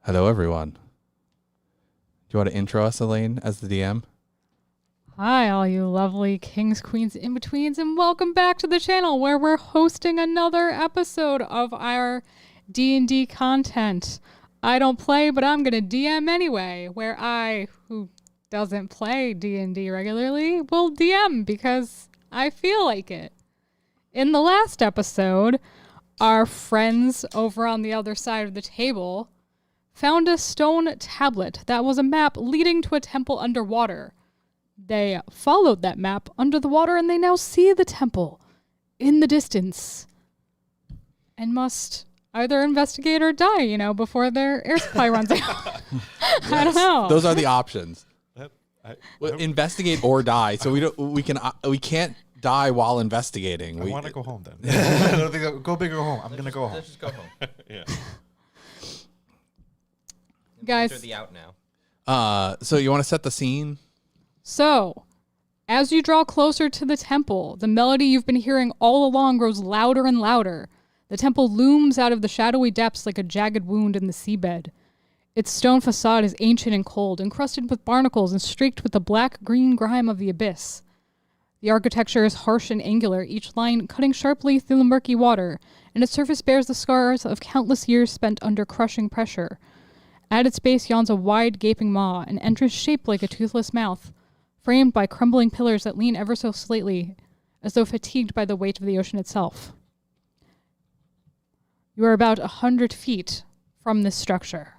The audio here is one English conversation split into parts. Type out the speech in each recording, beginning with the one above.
Hello, everyone. Do you want to intro us, Elaine, as the DM? Hi, all you lovely kings, queens, in-betweens, and welcome back to the channel where we're hosting another episode of our D&D content. I don't play, but I'm going to DM anyway, where I, who doesn't play D&D regularly, will DM because I feel like it. In the last episode, our friends over on the other side of the table found a stone tablet that was a map leading to a temple underwater. They followed that map under the water and they now see the temple in the distance and must either investigate or die, before their air supply runs out. Yes. I don't know. Those are the options. Investigate or die. So we can't die while investigating. I want to go home then. I don't think go big or go home. I'm going to go home. Let's just go home. Yeah. Guys, the out now. So you want to set the scene? So, as you draw closer to the temple, the melody you've been hearing all along grows louder and louder. The temple looms out of the shadowy depths like a jagged wound in the seabed. Its stone facade is ancient and cold, encrusted with barnacles and streaked with the black-green grime of the abyss. The architecture is harsh and angular, each line cutting sharply through the murky water, and its surface bears the scars of countless years spent under crushing pressure. At its base yawns a wide, gaping maw, an entrance shaped like a toothless mouth, framed by crumbling pillars that lean ever so slightly, as though fatigued by the weight of the ocean itself. You are about 100 feet from this structure.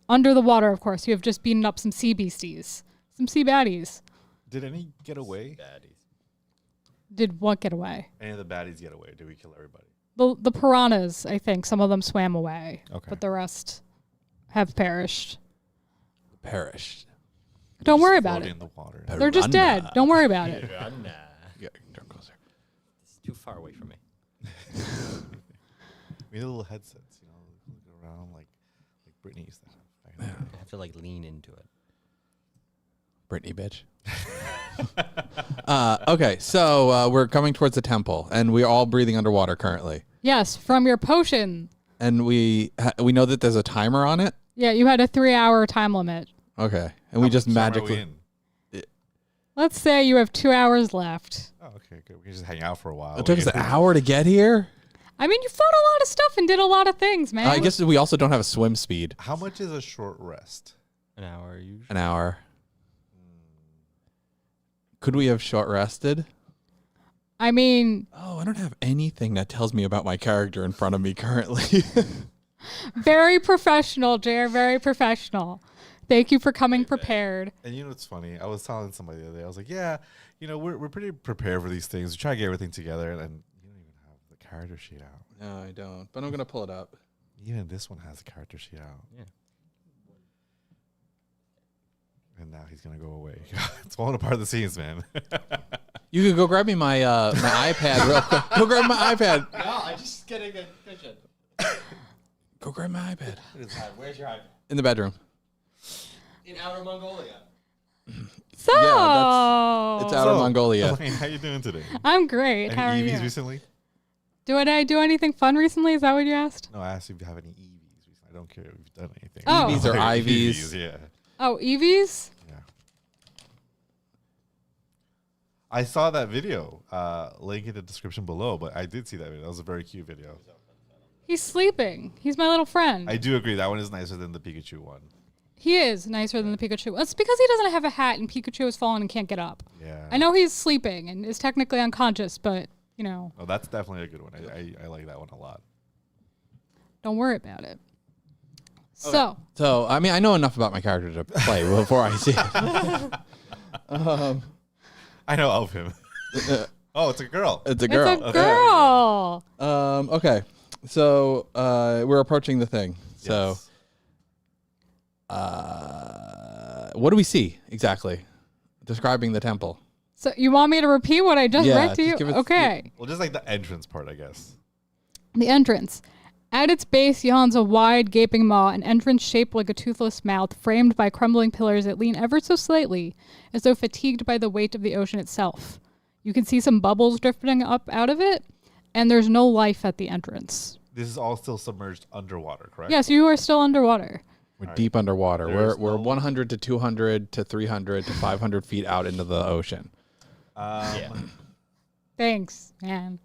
Under the water, of course, you have just beaten up some sea beasties, some sea baddies. Did any get away? Baddies. Did what get away? Any of the baddies get away? Did we kill everybody? The piranhas, I think, some of them swam away, Okay. but the rest have perished. Perished. Don't worry Just about floating it. in the water. They're just dead. Don't worry about it. Nah. Yeah, turn closer. It's too far away from me. We need little headsets, look around like Brittany used to have. I have to lean into it. Brittany, bitch. Okay, so we're coming towards the temple, and we're all breathing underwater currently. Yes, from your potion. And we know that there's a timer on it. Yeah, you had a 3-hour time limit. Okay, and we just How much time are magically. we in? Let's say you have 2 hours left. Oh, okay, good. We can just hang out for a while. It took us an hour to get here. I mean, you fought a lot of stuff and did a lot of things, man. I guess we also don't have a swim speed. How much is a short rest? An hour usually. An hour. Could we have short rested? I mean, Oh, I don't have anything that tells me about my character in front of me currently. very professional, Jer, very professional. Thank you for coming prepared. And you know what's funny? I was telling somebody the other day, I was like, yeah, we're pretty prepared for these things. We try to get everything together, and you don't even have the character sheet out. No, I don't. But I'm going to pull it up. Even this one has a character sheet out. Yeah. And now he's going to go away. It's falling apart the scenes, man. You could go grab me my my iPad real quick. Go grab my iPad. No, I'm just getting a vision. Go grab my iPad. Where's your iPad? In the bedroom. In Outer Mongolia. So, Yeah, it's Outer So, Mongolia. Elaine, how you doing today? I'm great. How are Any you? EVs recently? Did I do anything fun recently? Is that what you asked? No, I asked if you have any EVs recently. I don't care if you've done anything. Oh. EVs or IVs. Yeah. Oh, EVs? Yeah. I saw that video. Link in the description below, but I did see that video. That was a very cute video. He's sleeping. He's my little friend. I do agree. That one is nicer than the Pikachu one. He is nicer than the Pikachu. It's because he doesn't have a hat and Pikachu has fallen and can't get up. Yeah. I know he's sleeping and is technically unconscious, but, Oh, that's definitely a good one. I like that one a lot. don't worry about it. Okay. So, So, I mean, I know enough about my character to play before I see it. I know of him. Oh, it's a girl. It's a girl. it's a girl. Okay. So, we're approaching the thing. So, Yes. what do we see exactly? Describing the temple. So you want me to repeat what I just Yeah, read to just you? give it- Okay. Well, just like the entrance part, I guess. The entrance. At its base yawns a wide, gaping maw, an entrance shaped like a toothless mouth, framed by crumbling pillars that lean ever so slightly, as though fatigued by the weight of the ocean itself. You can see some bubbles drifting up out of it, and there's no life at the entrance. This is all still submerged underwater, correct? Yes, you are still underwater. We're All deep underwater. There's We're no- 100 to 200 to 300 to 500 feet out into the ocean. Yeah. Thanks, man.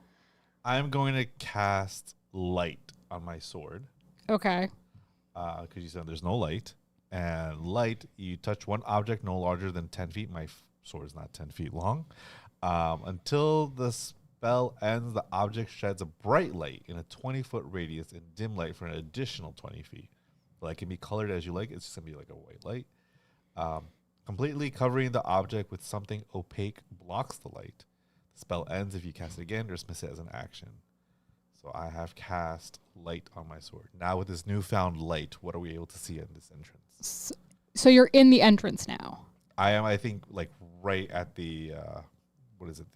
I'm going to cast light on my sword Okay. because you said there's no light. And light, you touch one object no larger than 10 feet. My sword is not 10 feet long. Until the spell ends, the object sheds a bright light in a 20-foot radius and dim light for an additional 20 feet. So it can be colored as you like. It's just going to be like a white light. Completely covering the object with something opaque blocks the light. The spell ends if you cast it again or dismiss it as an action. So I have cast light on my sword. Now with this newfound light, what are we able to see in this entrance? So you're in the entrance now. I am, I think, like right at the, what is it?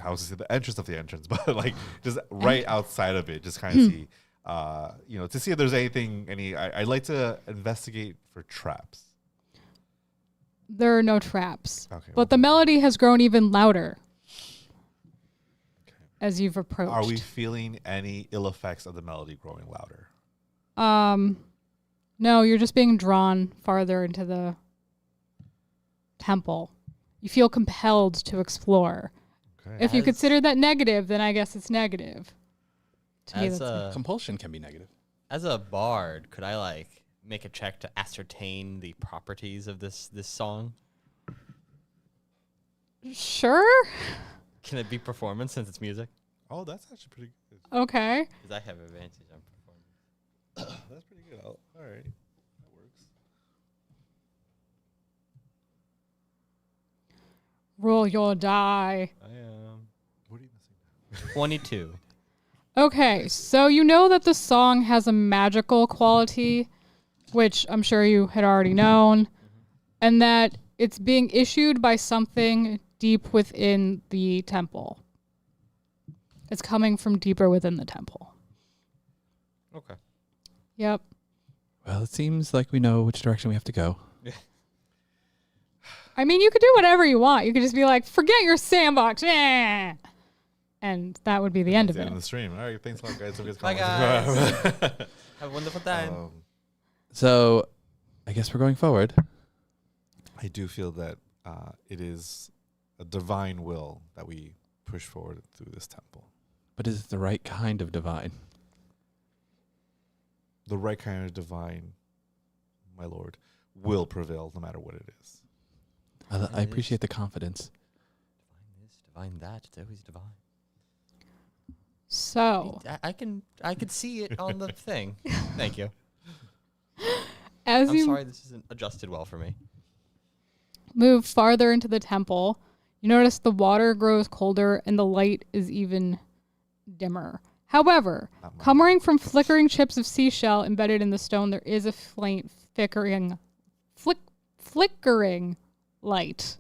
I was going to say the entrance of the entrance, but like just right outside of it, just kind of see, to see if there's anything, I like to investigate for traps. There are no traps. Okay. But the melody has grown even louder as you've approached. Are we feeling any ill effects of the melody growing louder? No, you're just being drawn farther into the temple. You feel compelled to explore. Okay. If you consider that negative, then I guess it's negative. To me, As that's a Compulsion can be negative. as a bard, could I like make a check to ascertain the properties of this song? sure. Can it be performance since it's music? Oh, that's actually pretty good. Okay. Because I have advantage on performance. That's pretty good. All right. That works. Roll your die. I am What are you missing? 22. Okay, so you know that the song has a magical quality, which I'm sure you had already known, and that it's being issued by something deep within the temple. It's coming from deeper within the temple. Okay. Yep. Well, it seems like we know which direction we have to go. I mean, you could do whatever you want. You could just be like, forget your sandbox. Eh. And that would be the end of That's the end it. of the stream. All right. Thanks a lot, guys. Hope you Bye, guys guys. Have a wonderful time. So I guess we're going forward. I do feel that it is a divine will that we push forward through this temple. But is it the right kind of divine? The right kind of divine, my lord, will prevail no matter what it is. I appreciate the confidence. Divine this, divine that. It's always divine. So, I could see it on the thing. Thank you. as I'm you sorry this isn't adjusted well for me. move farther into the temple, you notice the water grows colder and the light is even dimmer. However, Not mine. coming from flickering chips of seashell embedded in the stone, there is a faint flickering light,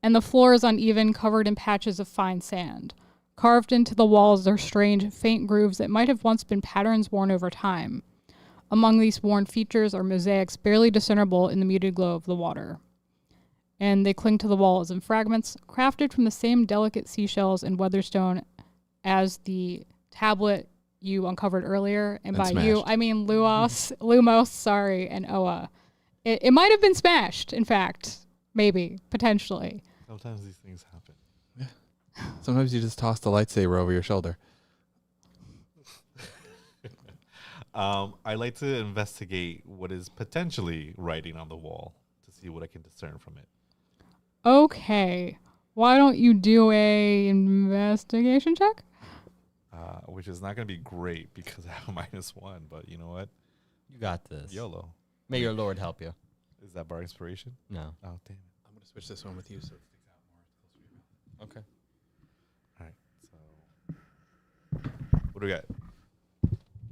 and the floor is uneven, covered in patches of fine sand. Carved into the walls are strange, faint grooves that might have once been patterns worn over time. Among these worn features are mosaics barely discernible in the muted glow of the water. And they cling to the walls in fragments, crafted from the same delicate seashells and weatherstone as the tablet you uncovered earlier. And by you, smashed. I mean Lumos, and Oa. It might have been smashed, in fact. Maybe, potentially. Sometimes these things happen. Sometimes you just toss the lightsaber over your shoulder. I like to investigate what is potentially writing on the wall to see what I can discern from it. Okay. Why don't you do a investigation check? Which is not going to be great because I have a -1, but you know what? You got this. YOLO. May your Lord help you. Is that bar inspiration? No. Oh, damn it. I'm going to switch this one with you so it sticks out more. Okay. All right. So, what do we got?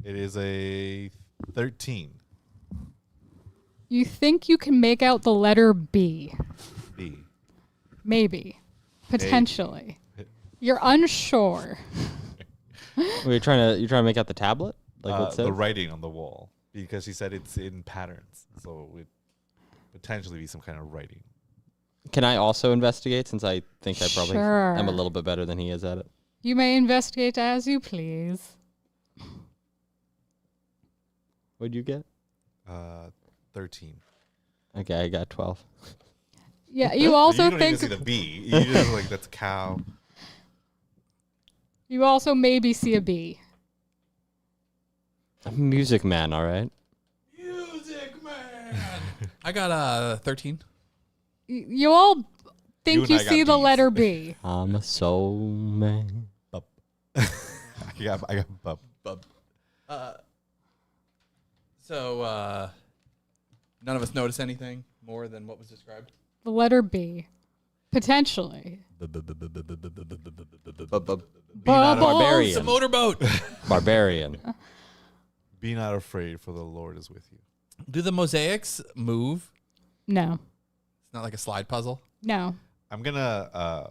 It is a 13. You think you can make out the letter B. B. Maybe. Potentially. You're unsure. You're trying to make out the tablet? Like what it The says? writing on the wall. Because she said it's in patterns. So it would potentially be some kind of writing. Can I also investigate since I think I probably Sure. am a little bit better than he is at it? You may investigate as you please. What'd you get? 13. Okay, I got 12. Yeah, you also you don't think even see the bee. You just like that's a cow. you also maybe see a bee. I'm a music man, all right? Music man. I got 13. You all You think and you I got see the bees. letter B. I'm a soul man. I got bub. So none of us notice anything more than what was described. The letter B. Potentially. Barbarian. It's a motorboat. Barbarian. Be not afraid, for the Lord is with you. Do the mosaics move? No. It's not like a slide puzzle. No. I'm gonna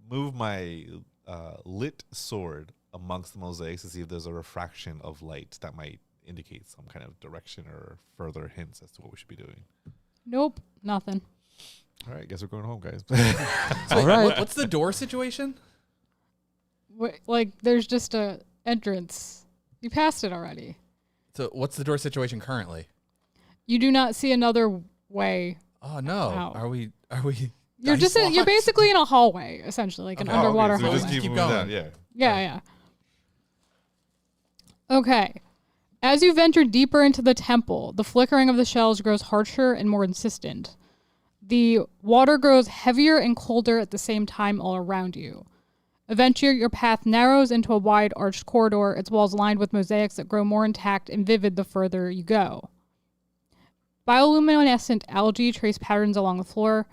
move my lit sword amongst the mosaics to see if there's a refraction of light that might indicate some kind of direction or further hints as to what we should be doing. Nope. Nothing. All right, guess we're going home, guys. All right. What's the door situation? Like, there's just a entrance. You passed it already. So what's the door situation currently? You do not see another way. Oh no. Out. Are we You're dice you're locked? basically in a hallway, essentially, like an Okay. underwater so we hallway. just keep Keep moving going. down, yeah. Yeah. Okay. As you venture deeper into the temple, the flickering of the shells grows harsher and more insistent. The water grows heavier and colder at the same time all around you. Eventually, your path narrows into a wide arched corridor, its walls lined with mosaics that grow more intact and vivid the further you go. Bioluminescent algae trace patterns along the floor,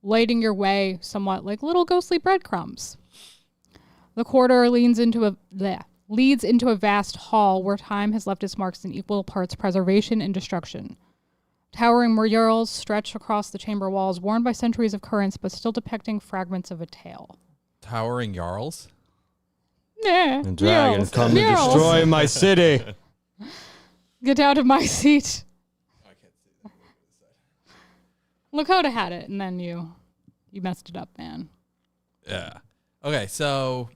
lighting your way somewhat like little ghostly breadcrumbs. The corridor leads into a vast hall where time has left its marks in equal parts preservation and destruction. Towering murals stretch across the chamber walls, worn by centuries of currents, but still depicting fragments of a tale. Towering Jarls? Yeah, The dragon murals. come to Murals. destroy my city. Get out of my seat. I can't see that. Lakota had it, and then you messed it up, man. Yeah. Okay, so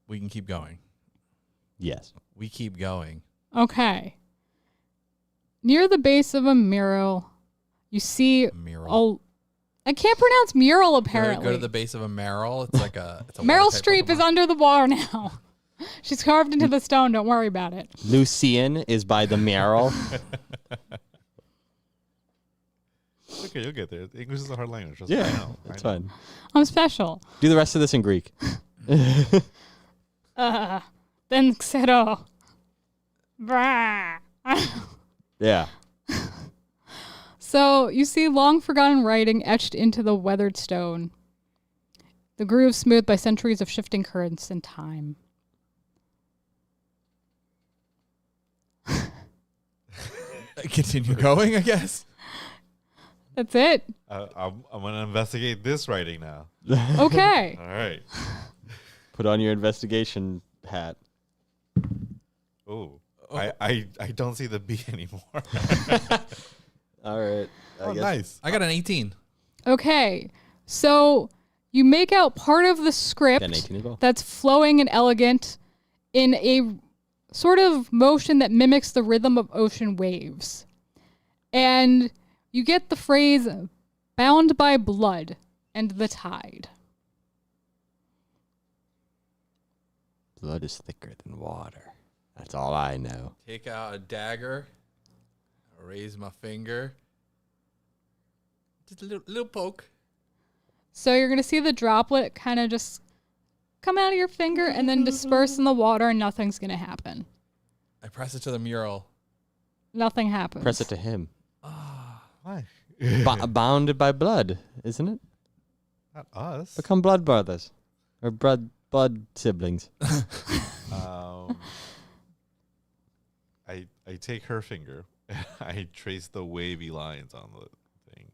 we can keep going. Yes. We keep going. Okay. Near the base of a mural, you see Mural. I can't pronounce mural Go apparently. to the base of a Meryl. It's like a. It's a Meryl water type Streep is Pokemon. under the water now. She's carved into the stone. Don't worry about it. Lucian is by the Meryl. It's okay, you'll get there. English is a hard language. Trust Yeah, me. I know. that's I know. fine. I'm special. Do the rest of this in Greek. Then xero. Brah. Yeah. So you see long forgotten writing etched into the weathered stone. The groove smoothed by centuries of shifting currents and time. Continue going, I guess. That's it. I'm going to investigate this writing now. Okay. All right. Put on your investigation hat. Oh, I don't see the bee anymore. All right. Oh, nice. I got an 18. Okay. So you make out part of the Got script an 18 as well. that's flowing and elegant in a sort of motion that mimics the rhythm of ocean waves. And you get the phrase, bound by blood and the tide. Blood is thicker than water. That's all I know. Take out a dagger. Raise my finger. Just a little poke. So you're going to see the droplet kind of just come out of your finger and then disperse in the water, and nothing's going to happen. I press it to the mural. Nothing happens. Press it to him. Why? Bounded by blood, isn't it? Not us. Become blood brothers. Or blood siblings. I take her finger. I trace the wavy lines on the thing.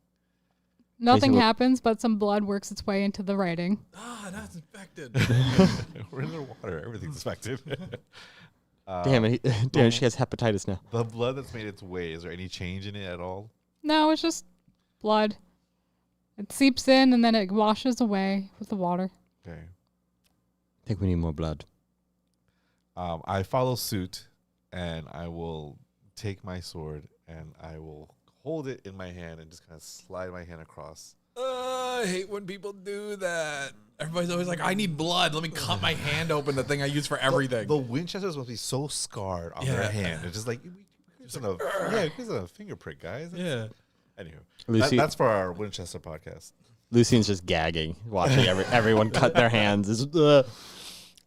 Nothing Basically- happens, but some blood works its way into the writing. Ah, that's infected. We're in the water. Everything's infected. Damn it. Damn, she has hepatitis now. The blood that's made its way, is there any change in it at all? No, it's just blood. It seeps in and then it washes away with the water. Okay. I think we need more blood. I follow suit, and I will take my sword and I will hold it in my hand and just kind of slide my hand across. I hate when people do that. Everybody's always like, I need blood. Let me cut my hand open, the thing I use for everything. The Winchesters must be so scarred on their hand. It's just like, here's a finger prick, guys. Anywho, that's for our Winchester podcast. Lucian's just gagging, watching everyone cut their hands. And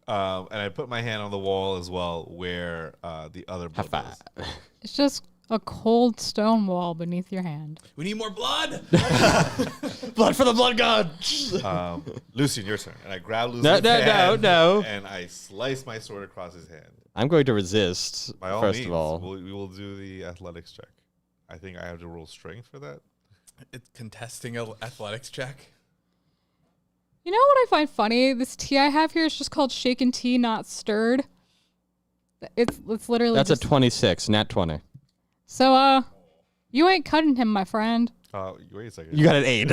I put my hand on the wall as well, where the other blood was. It's just a cold stone wall beneath your hand. We need more blood. Blood for the blood god. Lucian, your turn. And I grab Lucian's hand. No. And I slice my sword across his hand. I'm going to resist. By all first means, of all, we will do the athletics check. I think I have to roll strength for that. It's contesting an athletics check. You know what I find funny? This tea I have here is just called shaken tea, not stirred. It's literally that's just... a 26, nat 20. So, you ain't cutting him, my friend. Wait a second. You got an 8.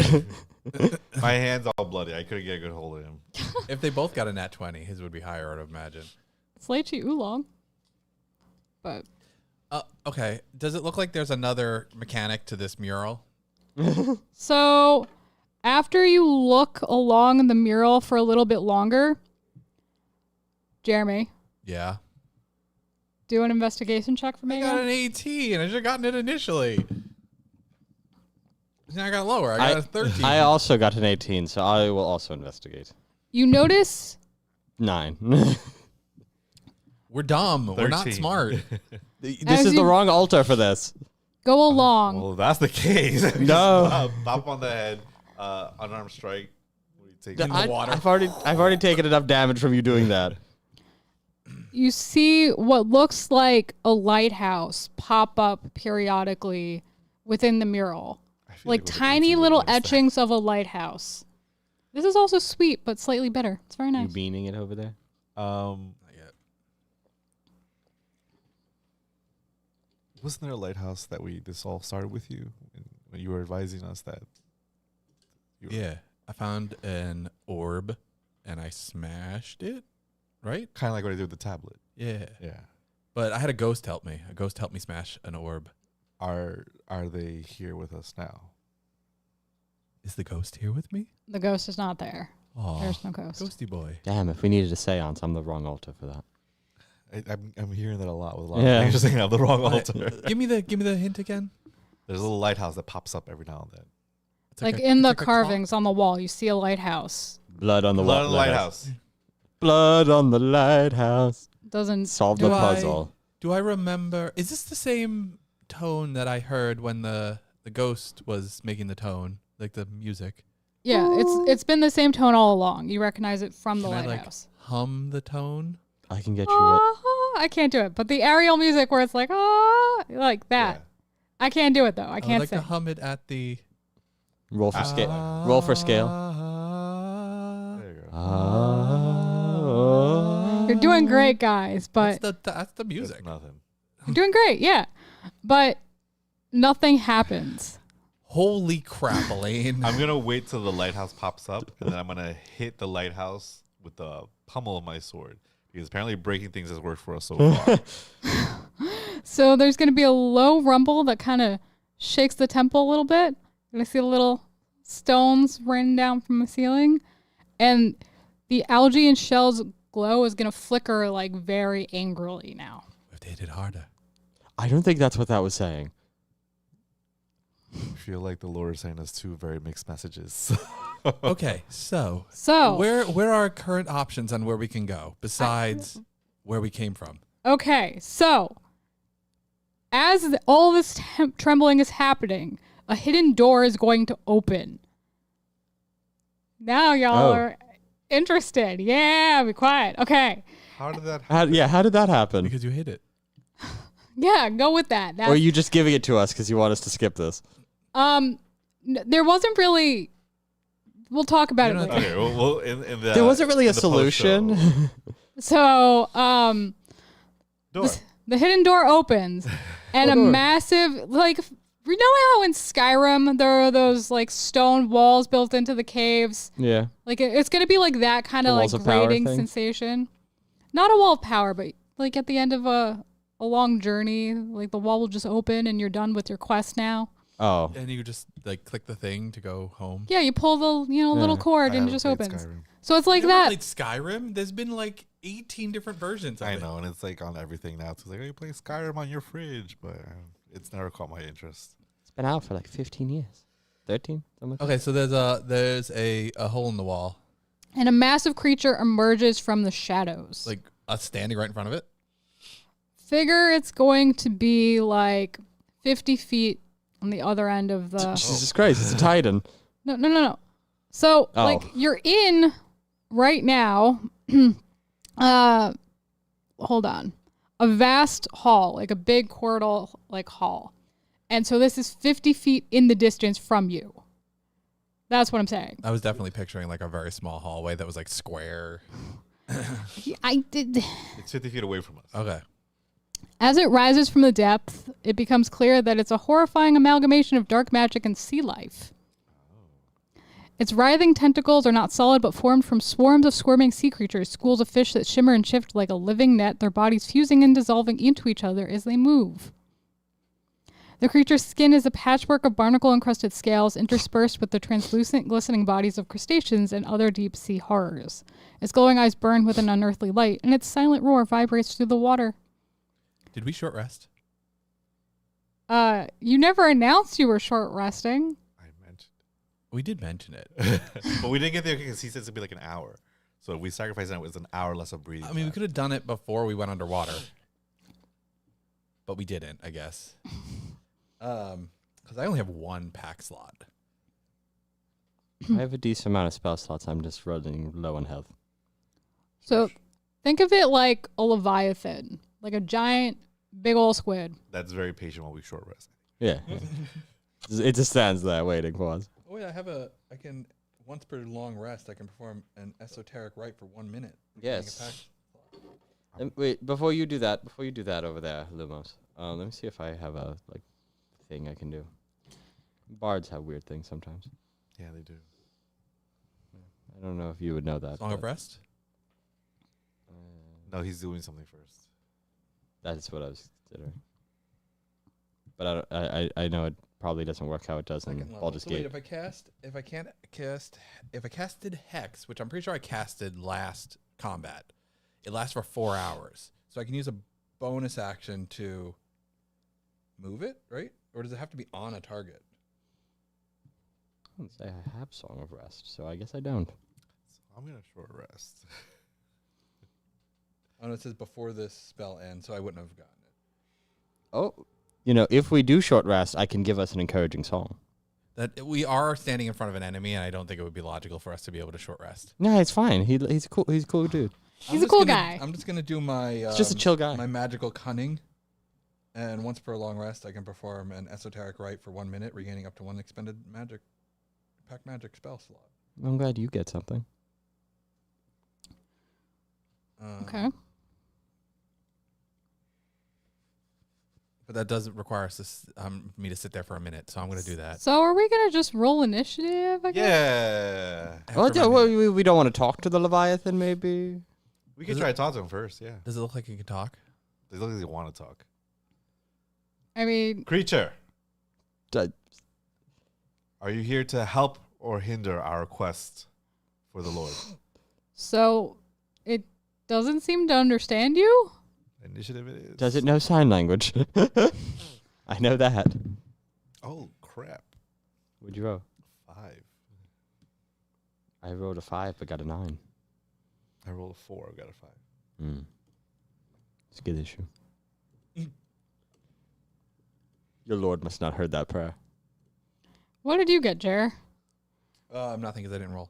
My hand's all bloody. I couldn't get a good hold of him. If they both got a nat 20, his would be higher, I'd imagine. It's lychee oolong. But... okay. Does it look like there's another mechanic to this mural? So, after you look along the mural for a little bit longer, Jeremy, Yeah. do an investigation check for me. I got an 18. I should have gotten it initially. Now I got lower. I got a 13. I also got an 18, so I will also investigate. You notice 9. We're dumb. 13. We're not smart. This is the wrong altar for this. go along. Well, if that's the case. No. Bop on the head. Unarmed strike. In the water. I've already taken enough damage from you doing that. You see what looks like a lighthouse pop up periodically within the mural. Like tiny little etchings of a lighthouse. This is also sweet, but slightly bitter. It's very nice. You beaning it over there? Not yet. Wasn't there a lighthouse that this all started with you when you were advising us that? Yeah. I found an orb and I smashed it. Right? Kind of like what I did with the tablet. Yeah. Yeah. But I had a ghost help me. A ghost helped me smash an orb. Are they here with us now? Is the ghost here with me? The ghost is not there. Oh, There's no ghost. Ghosty boy. Damn, if we needed a seance, I'm the wrong altar for that. I'm hearing that a lot with a lot of things. Just thinking of the wrong altar. Give me the hint again. There's a little lighthouse that pops up every now and then. It's Like a- in it's the like a carvings on the wall, you see a lighthouse. Blood on the Blood on the lighthouse. Blood on the lighthouse. Doesn't Solve Do the I- puzzle. Do I remember? Is this the same tone that I heard when the ghost was making the tone, like the music? Yeah, it's been the same tone all along. You recognize it from the Can I, lighthouse. hum the tone? I can get you what? I can't do it, but the aerial music where it's like like that. Yeah. I can't do it though. I I would can't like sing. to hum it at the Roll for scale. Roll for scale. There you go. You're doing great, guys, but that's the That's music. nothing. you're doing great. Yeah, but nothing happens. Holy crap, Elaine! I'm gonna wait till the lighthouse pops up, and then I'm gonna hit the lighthouse with the pummel of my sword, because apparently breaking things has worked for us so far. So there's going to be a low rumble that kind of shakes the temple a little bit. You're going to see the little stones raining down from the ceiling, and the algae and shells glow is going to flicker like very angrily now. If they hit it harder. I don't think that's what that was saying. I feel like the Lord is saying us two very mixed messages. Okay, so So where are our current options on where we can go besides where we came from? okay, so as all this trembling is happening, a hidden door is going to open. Now y'all are interested. Yeah, be quiet. Okay. How did that happen? How did that happen? Because you hit it. Yeah, go with that. Or are you just giving it to us because you want us to skip this? There wasn't really. We'll talk about it later. Okay, well in the There wasn't really in a the post-show- solution. So, Door. the hidden door opens, and a door? massive, like, you know how in Skyrim there are those like stone walls built into the caves? Yeah. Like it's gonna be like that kind The of like walls of power grating thing? sensation. Not a wall of power, but like at the end of a a long journey. Like the wall will just open and you're done with your quest now. Oh, And you just like click the thing to go home. Yeah, you pull the little Yeah. cord I and it haven't just played opens. Skyrim. So it's like You never that. played Skyrim? There's been like 18 different versions of I it. know, and it's like on everything now. It's like, oh, you play Skyrim on your fridge, but it's never caught my interest. it's been out for like 15 years. 13? Something like that. Okay, so there's a hole in the wall, And a massive creature emerges from the shadows. like us standing right in front of it. Figure it's going to be like 50 feet on the other end of the... Jesus Christ, it's a titan. No. So, Oh. like, you're in right now... hold on. A vast hall, like a big corridor, like hall. And so this is 50 feet in the distance from you. That's what I'm saying. I was definitely picturing like a very small hallway that was like square. I did. It's 50 feet away from us. Okay. As it rises from the depth, it becomes clear that it's a horrifying amalgamation of dark magic and sea life. Its writhing tentacles are not solid but formed from swarms of squirming sea creatures, schools of fish that shimmer and shift like a living net, their bodies fusing and dissolving into each other as they move. The creature's skin is a patchwork of barnacle-encrusted scales interspersed with the translucent, glistening bodies of crustaceans and other deep-sea horrors. Its glowing eyes burn with an unearthly light, and its silent roar vibrates through the water. Did we short rest? You never announced you were short resting. I mentioned We did mention it. but we didn't get there because he said it'd be like an hour. So if we sacrificed that, it was an hour less of breathing. I mean, we time. could have done it before we went underwater, but we didn't, I guess. Because I only have one pack slot. I have a decent amount of spell slots. I'm just running low on health. So think of it like a leviathan, like a giant, big old squid. That's very patient while we short rest. Yeah. It just stands there waiting for us. Oh wait, I can once per long rest, I can perform an esoteric rite for 1 minute. Yes. Wait, before you do that over there, Lumos, let me see if I have a thing I can do. Bards have weird things sometimes. Yeah, they do. I don't know if you would know that. Song of but, rest? No, he's doing something first. That's what I was considering. But I know it probably doesn't work how it does in Second level. Baldur's So wait, Gate. if I casted Hex, which I'm pretty sure I casted last combat, it lasts for 4 hours. So I can use a bonus action to move it, right? Or does it have to be on a target? I wouldn't say I have Song of Rest, so I guess I don't. So I'm gonna short rest. Oh, no, it says before this spell ends, so I wouldn't have gotten it. Oh, if we do short rest, I can give us an encouraging song. That we are standing in front of an enemy, and I don't think it would be logical for us to be able to short rest. No, it's fine. He's cool. He's a cool dude. He's a cool guy. I'm just gonna do my. He's just a chill guy. My magical cunning, and once per long rest, I can perform an esoteric rite for 1 minute, regaining up to 1 expended pack magic spell slot. I'm glad you get something. Okay. But that doesn't require us me to sit there for a minute, so I'm going to do that. So are we going to just roll initiative, I guess? Yeah. After my minute. We don't want to talk to the Leviathan, maybe? We can try to talk to him first, yeah. Does it look like you can talk? They look like they want to talk. I mean, Creature, D- are you here to help or hinder our quest for the Lord? so it doesn't seem to understand you? Initiative it is. Does it know sign language? I know that. Oh, crap. What'd you roll? 5. I rolled a 5, but got a 9. I rolled a 4. I got a 5. It's a good issue. Your Lord must not heard that prayer. What did you get, Jer? Nothing, because I didn't roll.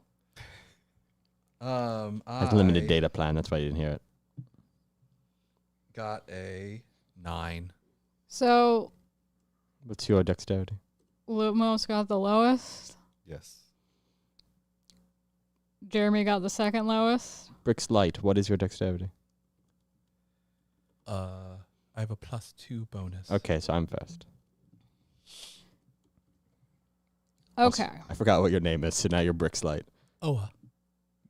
Has limited data plan. That's why you didn't hear it. Got a 9. So What's your dexterity? Lumos got the lowest. Yes. Jeremy got the second lowest. Brick's light. What is your dexterity? I have a +2 bonus. Okay, so I'm first. Okay. I forgot what your name is, so now you're Brick's light. Oh.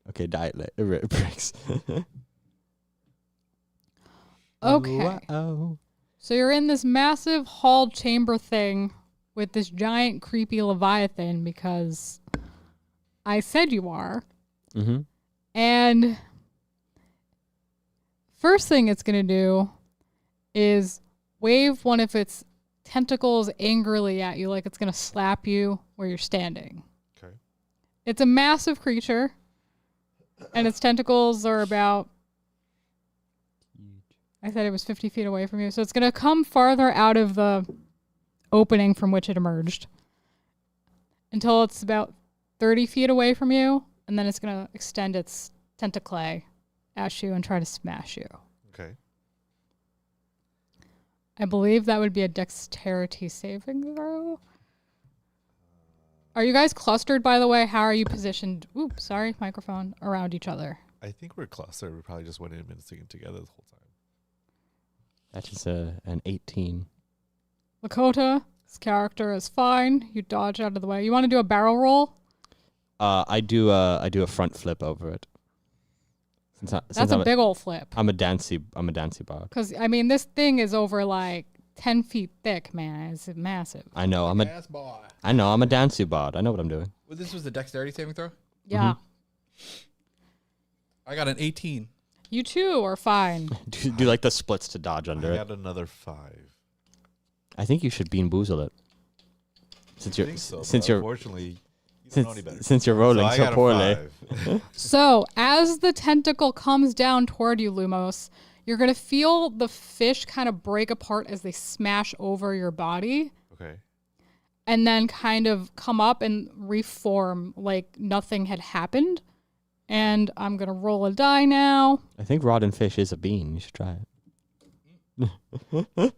Okay, diet Bricks. Okay. Oh. So you're in this massive hall chamber thing with this giant creepy Leviathan because I said you are. Mm-hmm. And first thing it's going to do is wave one of its tentacles angrily at you like it's going to slap you where you're standing. Okay. It's a massive creature, and its tentacles are about, I said it was 50 feet away from you, so it's going to come farther out of the opening from which it emerged until it's about 30 feet away from you, and then it's going to extend its tentacles at you and try to smash you. Okay. I believe that would be a dexterity saving throw. Are you guys clustered, by the way? How are you positioned? Oops, sorry, microphone. Around each other. I think we're clustered. We probably just went in and been singing together the whole time. That is an 18. Lakota's character is fine. You dodge out of the way. You want to do a barrel roll? I do a front flip over it. That's a big old flip. I'm a dancy bard. Because, I mean, this thing is over like 10 feet thick, man. It's massive. I know. I'm a dancy bard. I know what I'm doing. Well, this was the dexterity saving throw? Yeah. I got an 18. You too are fine. do like the splits to dodge under I it. got another 5. I think you should bean boozle it. Since you're Unfortunately, you don't know any better. since you're rolling I so got a poorly. 5. So, as the tentacle comes down toward you, Lumos, you're going to feel the fish kind of break apart as they smash over your body. Okay. And then kind of come up and reform like nothing had happened. And I'm going to roll a die now. I think rotten fish is a bean. You should try it.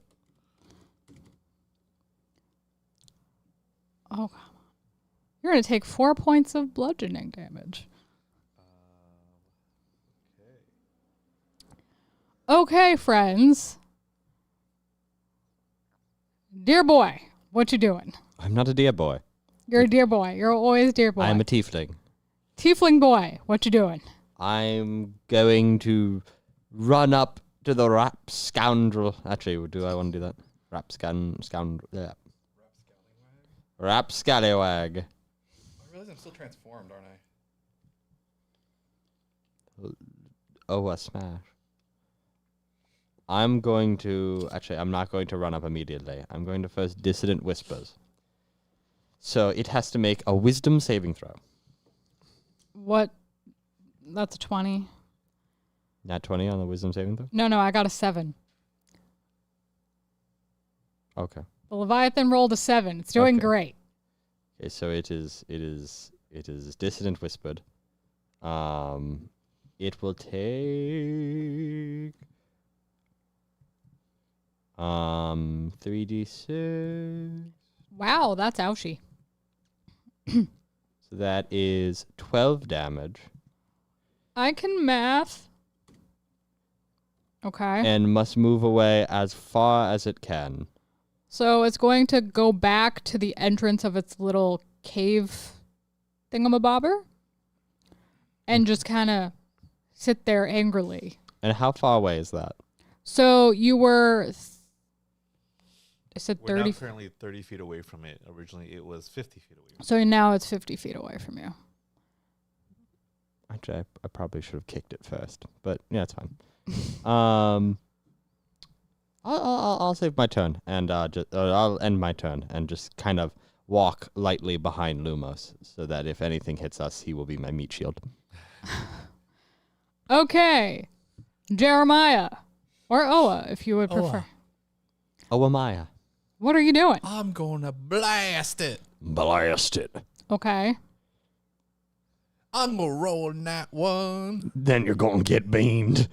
Oh, come on. You're going to take 4 points of bludgeoning damage. Okay, friends. Dear boy, what you doing? I'm not a dear boy. You're a dear boy. You're always dear boy. I'm a tiefling. Tiefling boy, what you doing? I'm going to run up to the rap scoundrel. Actually, do I want to do that? Scoundrel. Yeah. Rap scallywag. I realize I'm still transformed, aren't I? Oh, a smash. I'm going to... Actually, I'm not going to run up immediately. I'm going to first Dissident Whispers. So it has to make a wisdom saving throw. What? That's a 20. Nat 20 on the wisdom saving throw? No, I got a 7. Okay. The Leviathan rolled a 7. It's doing Okay. great. Okay, so it is Dissident Whispered. It will take 3d6. Wow, that's ouchie. So that is 12 damage I can math. Okay. and must move away as far as it can. So it's going to go back to the entrance of its little cave thingamabobber and just kind of sit there angrily. And how far away is that? So you were, I said We're 30. now currently 30 feet away from it. Originally, it was 50 feet away. So now it's 50 feet away from you. Actually, I probably should have kicked it first, but yeah, it's fine. I'll save my turn and I'll end my turn and just kind of walk lightly behind Lumos so that if anything hits us, he will be my meat shield. Okay. Jeremiah. Or Oa, if you would prefer. Oh, Amaya. What are you doing? I'm gonna blast it. Blast it. Okay. I'm gonna roll that one. Then you're going to get beamed.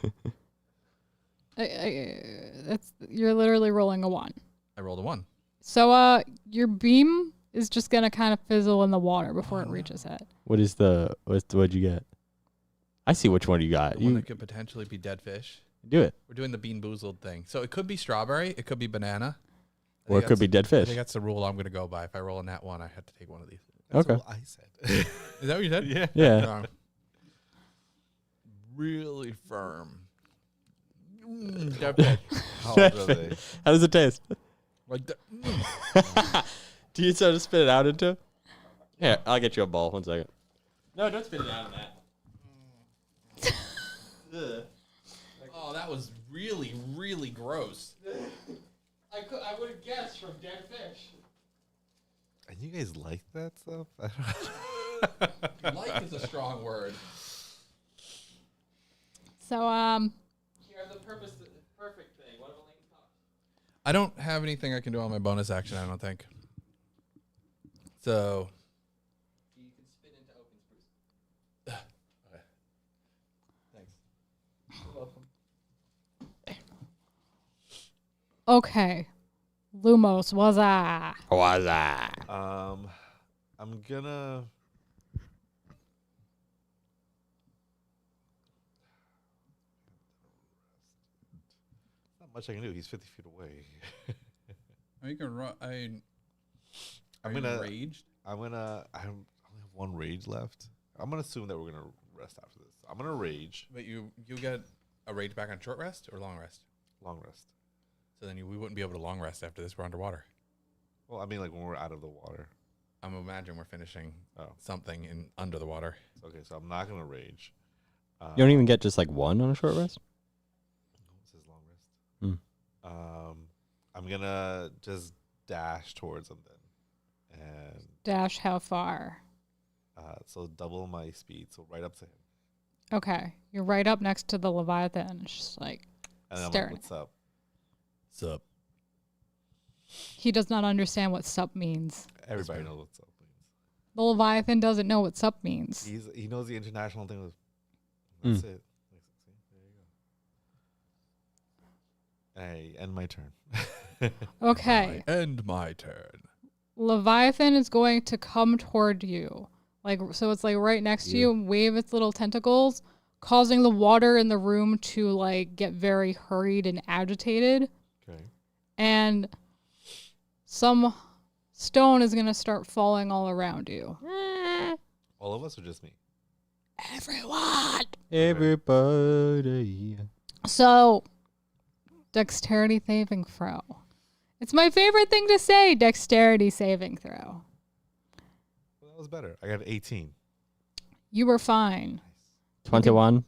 You're literally rolling a 1. I rolled a 1. So your beam is just going to kind of fizzle in the water before it reaches it. What'd you get? I see which one you got. The one You that could potentially be dead fish. do it. We're doing the bean boozled thing. So it could be strawberry. It could be banana. Or it could be dead I fish. think that's the rule I'm going to go by. If I roll a nat 1, I have to take one of these. That's Okay. what I said. Is that what you said? Yeah. Really firm. death fish. How old are they? How does it taste? Like the, Do you sort of spit it out into? Here, I'll get you a ball. 1 second. No, don't spit it out in that. oh, that was really, really gross. I would have guessed from dead fish. And you guys like that stuff? Like is a strong word. So, Here, the perfect thing. What about Lincoln Cox? I don't have anything I can do on my bonus action, I don't think. So, You can spit into open spruce. thanks. You're welcome. okay. Lumos, was I? What's that? I'm gonna. Not much I can do. He's 50 feet away. Are you gonna run? I'm Are gonna. you raged? I only have 1 rage left. I'm gonna assume that we're gonna rest after this. I'm gonna rage. But you get a rage back on short rest or long rest? Long rest. So then we wouldn't be able to long rest after this. We're underwater. Well, I mean, like when we're out of the water. I'm imagining we're finishing Oh, something in under the water. okay. So I'm not gonna rage. You don't even get just like 1 on a short rest? This is long rest. Hmm. I'm gonna just dash towards him then, and Dash how far? so double my speed, so right up to him. Okay. You're right up next to the Leviathan. It's just like, And I'm like, Staring. "What's up?" Sup? he does not understand what sup means. Everybody knows what's up. The Leviathan doesn't know what sup means. He knows the international thing was. That's it. See, there you go. Hey, end my turn. Okay. End my turn. Leviathan is going to come toward you. Like, so it's like right next to you and wave its little tentacles, causing the water in the room to like get very hurried and agitated. Okay. And some stone is going to start falling all around you. All of us or just me? Everyone! Everybody. So, dexterity saving throw. It's my favorite thing to say, dexterity saving throw. Well, that was better. I got 18. You were fine. 21.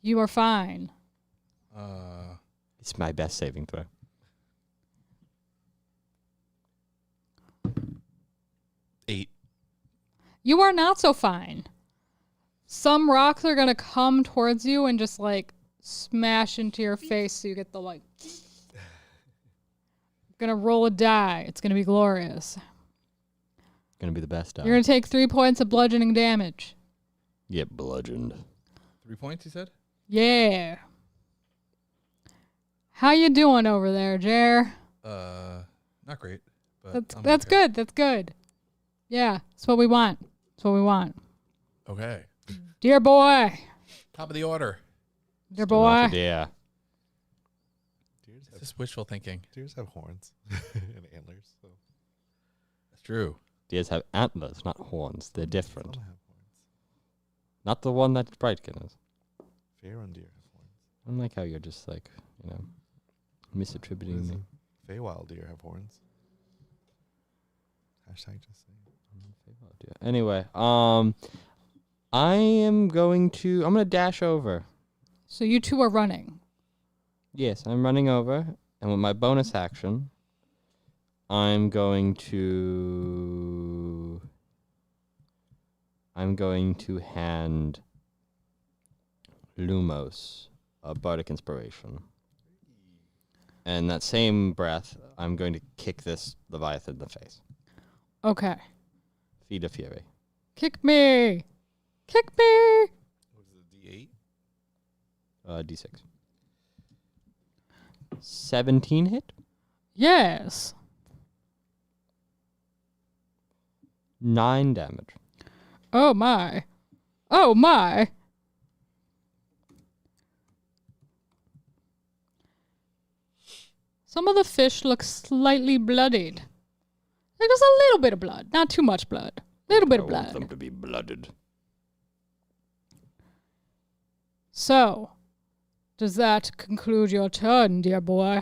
You are fine. It's my best saving throw. Eight. You are not so fine. Some rocks are going to come towards you and just like smash into your face so you get the like. Going to roll a die. It's going to be glorious. Gonna be the best. You're going to take 3 points of bludgeoning damage. Get bludgeoned. 3 points, you said? Yeah. How you doing over there, Jer? Not great. But That's okay. good. That's good. Yeah, that's what we want. That's what we want. Okay. Dear boy. Top of the order. Dear boy. Yeah. Deers Is have, this wishful thinking? deers have horns and antlers. So That's true. Deers have antlers, not horns. They're some different. have horns. Not the one that Brightkin is. Fair and deer have horns. I don't like how you're just like, misattributing me. Feywild deer have horns. Hashtag just saying. Anyway, I'm gonna dash over. So you two are running. Yes, I'm running over, and with my bonus action, I'm going to hand Lumos a bardic inspiration. And that same breath, I'm going to kick this Leviathan in the face. Okay. Feed of Fury. Kick me. Kick me. What is it, D8? D6. 17 hit? Yes. 9 damage. Oh my. Oh my. Some of the fish look slightly bloodied. Like just a little bit of blood. Not too much blood. Little bit of I want them blood. to be blooded. So, Does that conclude your turn, dear boy?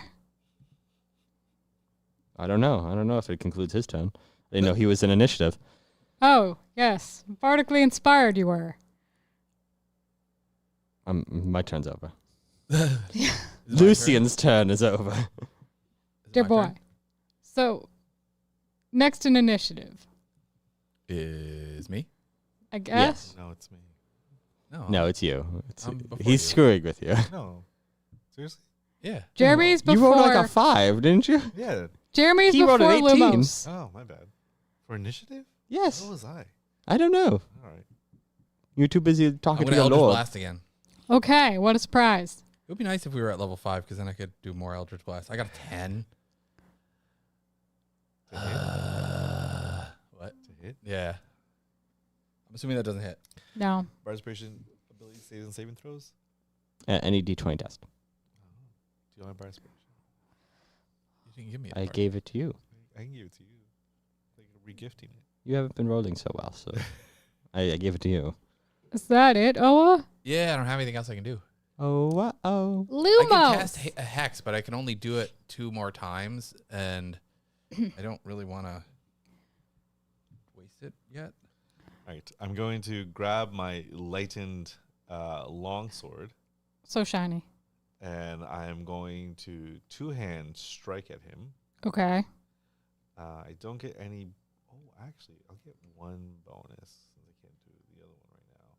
I don't know. I don't know if it concludes his turn. I didn't know he was in initiative. Oh, yes. Bardically inspired you were. My turn's over. Is it my Lucian's turn is over. turn? Is it Dear my boy. turn? So, next in initiative, Is me? I guess. Yes. No, it's me. No, it's you. before He's you. screwing with you. No. Seriously? Yeah. Jeremy's You before. rolled like a 5, didn't you? Yeah. Jeremy's He before rolled an 18. Lumos. Oh, my bad. For initiative? Yes. What was I? I don't know. All right. You're too busy I'm talking to gonna your Eldritch lord. Blast again. Okay, what a surprise. It would be nice if we were at level 5 because then I could do more Eldritch Blast. I got a 10. To hit? What? To hit? Yeah. I'm assuming that doesn't hit. No. Bar inspiration, ability saves and saving throws? Any D20 test. Do you want my bar inspiration? You didn't give me a I part. gave it to you. I can give it to you. Like regifting it. You haven't been rolling so well, so I gave it to you. Is that it, Oa? Yeah, I don't have anything else I can do. Oh, I Lumos. can cast a hex, but I can only do it 2 more times, and I don't really want to waste it yet. All right. I'm going to grab my lightened longsword, So shiny. and I am going to two-hand strike at him. Okay. I don't get any. Oh, actually, I'll get 1 bonus since I can't do the other one right now.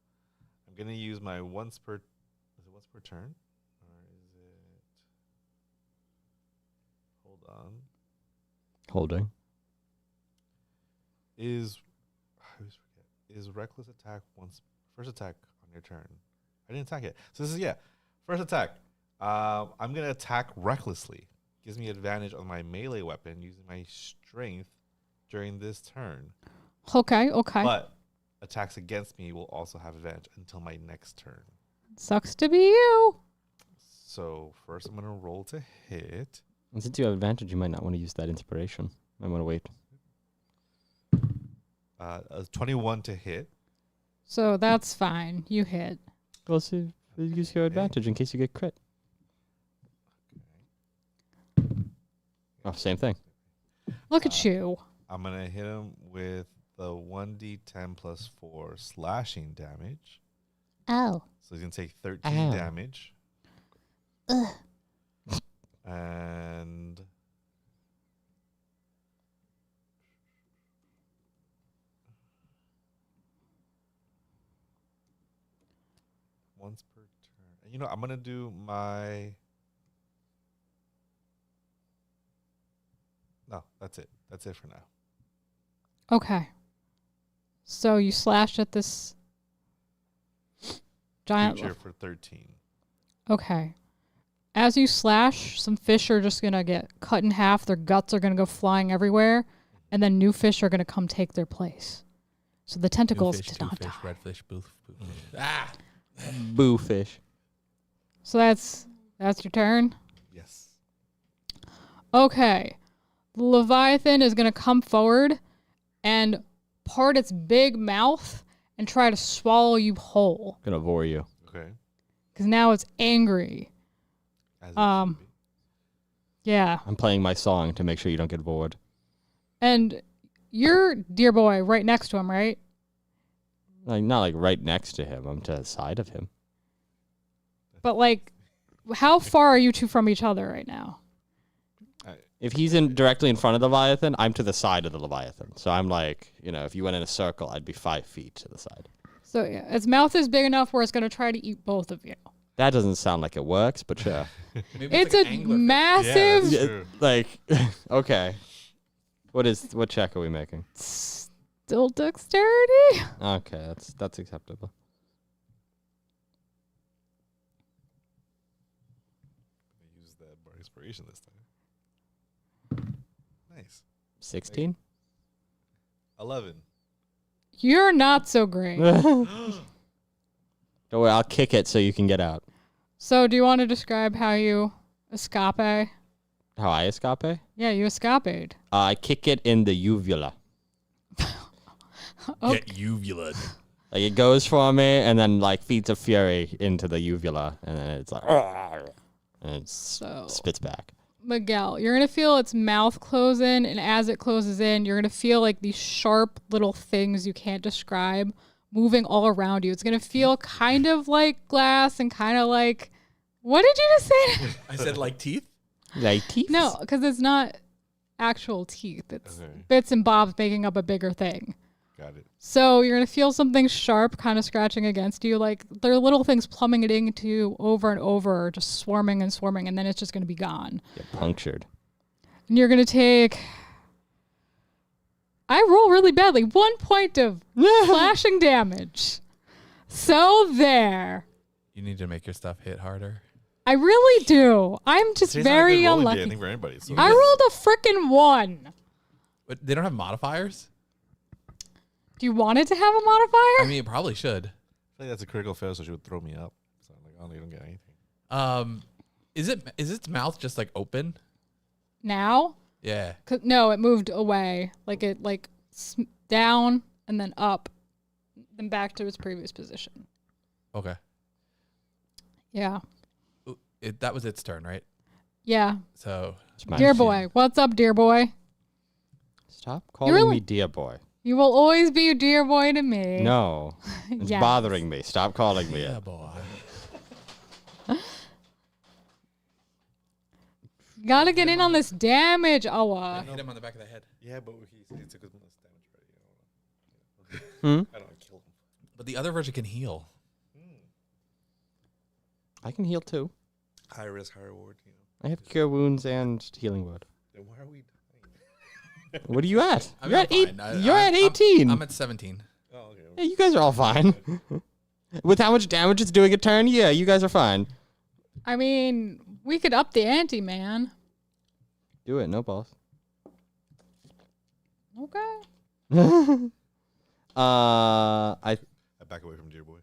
I'm going to use my once per. Is it once per turn? Or is it. Hold on. Holding. I always forget. Is reckless attack once. First attack on your turn? I didn't attack it. So this is, yeah. First attack. I'm going to attack recklessly. Gives me advantage on my melee weapon using my strength during this turn. Okay. But attacks against me will also have advantage until my next turn. Sucks to be you. So first I'm going to roll to hit. And since you have advantage, you might not want to use that inspiration. I want to wait. A 21 to hit. So that's fine. You hit. Well, so use your advantage in case you get crit. Oh, same thing. Look at you. I'm going to hit him with the 1d10 plus 4 slashing damage. Oh. So he's going to take 13 Ow. damage. And once per turn. And you know, I'm going to do my... No, that's it. That's it for now. Okay. So you slashed at this giant. Creature for 13. Okay. As you slash, some fish are just going to get cut in half. Their guts are going to go flying everywhere. And then new fish are going to come take their place. So the tentacles did not die. red fish, blue fish. Ah! Boo fish. So that's your turn? Yes. Okay. The Leviathan is going to come forward and part its big mouth and try to swallow you whole. Gonna bore you. Okay. Because now it's angry. As it should be. Yeah. I'm playing my song to make sure you don't get bored. And you're, dear boy, right next to him, right? Like not like right next to him. I'm to the side of him. But like, how far are you two from each other right now? If he's directly in front of the Leviathan, I'm to the side of the Leviathan. So I'm like, if you went in a circle, I'd be 5 feet to the side. So yeah, its mouth is big enough where it's going to try to eat both of you. That doesn't sound like it works, but sure. Maybe It's like a an angler fish. massive, Yeah, True. Like, okay. What check are we making? still dexterity. Okay, that's acceptable. Use that bar inspiration this time. Nice. 16? 11. You're not so great. Don't worry, I'll kick it so you can get out. So do you want to describe how you escape? How I escape? Yeah, you escaped. I kick it in the uvula. Okay. Get uvula. Like it goes for me, and then like feeds of fury into the uvula, and then it's like, and it spits back. Miguel, you're gonna feel its mouth close in, and as it closes in, you're gonna feel like these sharp little things you can't describe moving all around you. It's gonna feel kind of like glass and kind of like, what did you just say? I said like teeth? Like teeth? No, because it's not actual teeth. It's Okay. bits and bobs making up a bigger thing. Got it. So you're going to feel something sharp kind of scratching against you. Like there are little things plummeting into you over and over, just swarming and swarming, and then it's just going to be gone. Get punctured. And you're going to take... I roll really badly. 1 point of flashing damage. So there. You need to make your stuff hit harder. I really do. I'm just Today's not a very good rolling day, unlucky. I think, for anybody. So I rolled a frickin' 1. But they don't have modifiers? Do you want it to have a modifier? I mean, it probably should. I feel like that's a critical fail, so she would throw me up. So I'm like, oh, you don't get anything. Is its mouth just like open? Now? Yeah. No, it moved away. Like it down and then up, then back to its previous position. Okay. Yeah. That was its turn, right? Yeah. So It's my Dear shit. boy. What's up, dear boy? Stop calling really- me dear boy. You will always be a dear boy to me. No. It's Yes. bothering me. Stop calling me yeah, it. boy. Gotta get in on this damage, Owa. Hit him on the back of the head. Yeah, but it's a good damage ready. Hmm? I don't kill him. But the other version can heal. I can heal too. High risk, high reward. You know. I have cure wounds and healing word. Then why are we dying? What are you at? I mean, You're I'm at eight. fine. You're I'm- at 18. I'm at 17. Oh, okay. Yeah, you guys are all fine. With how much damage it's doing a turn, yeah, you guys are fine. I mean, we could up the ante, man. Do it, no balls. Okay. I I back away from dear boy.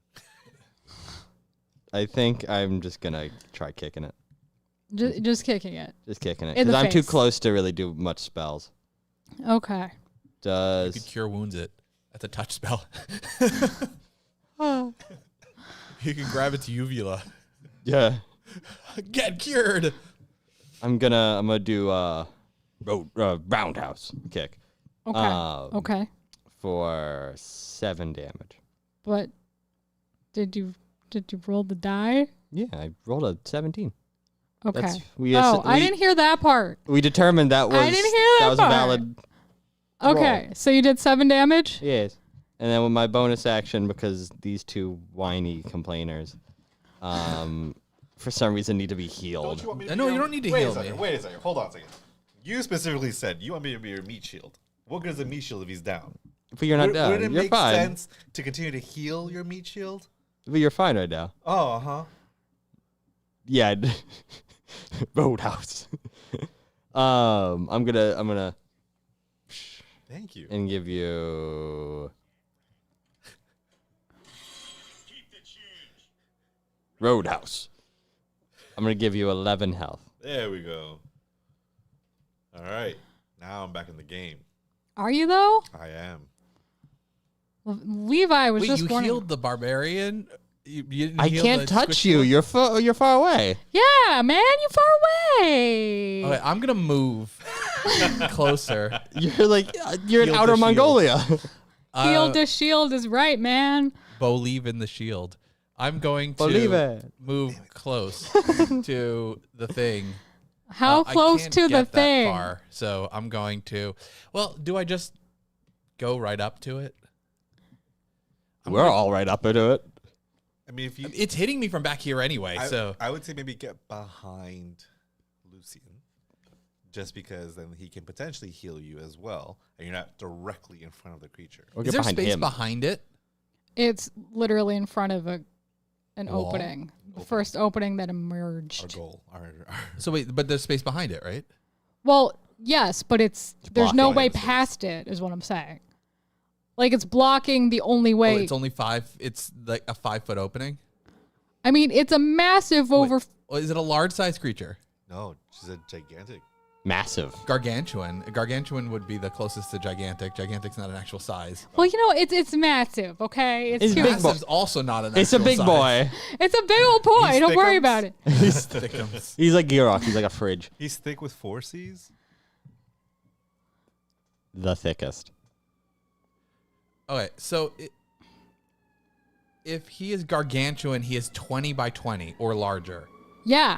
I think I'm just gonna try kicking it. Just kicking it. Just kicking it. In the Because I'm too face. close to really do much spells. Okay. You Does could cure wounds it. That's a touch spell. You can grab its uvula. yeah. Get cured. I'm gonna do roundhouse kick. Okay. Okay. For 7 damage. But did you roll the die? Yeah, I rolled a 17. Okay. I I didn't hear that part. We determined that was I didn't hear that was part. a valid. Okay, so you did 7 damage? Yes. And then with my bonus action, because these two whiny complainers, for some reason need to be healed. want me No, you don't need to heal me. Wait a second. Hold on a second. You specifically said you want me to be your meat shield. What good is a meat shield if he's down? But you're not Would down. it You're make fine. sense to continue to heal your meat shield? But you're fine right now. Oh, huh. Yeah. Roadhouse. I'm gonna Thank you. and give you Roadhouse. I'm gonna give you 11 health. There we go. All right. Now I'm back in the game. Are you though? I am. Well, Levi was Wait, just you warning- healed the barbarian? You didn't I heal can't the touch squishy you. one? You're far away. Yeah, man, you far away. Okay, I'm gonna move closer. You're like you're in Heal the outer shield. Mongolia. Shield to shield is right, man. Believe in the shield. I'm going to Believe it. move close to the thing. How I close can't to the get that thing? far, so I'm going to. Well, do I just go right up to it? We're all right up into it. I mean, if you, It's hitting me from back here anyway, so I would say maybe get behind Lucian, just because then he can potentially heal you as well, and you're not directly in front of the creature. Or is get there behind space him. behind it? It's literally in front of an Wall? opening. The first opening that Our emerged. goal, our So wait, but there's space behind it, right? Well, yes, but there's no blocking way the space. past it, is what I'm saying. Like it's blocking the only Oh, way. it's only 5. It's like a 5-foot opening. I mean, it's a massive over. Well, is it a large size creature? no, she's a gigantic. Massive. Gargantuan. Gargantuan would be the closest to gigantic. Gigantic's not an actual size. Well, it's massive, okay? It's cute. big boy. Massive's also not an It's a actual big size. boy. It's a big old boy. He's Don't worry thickums? about it. He's thickums. He's like Gearok. He's like a fridge. He's thick with 4 C's. The thickest. Okay, so if he is gargantuan, he is 20 by 20 or larger. Yeah,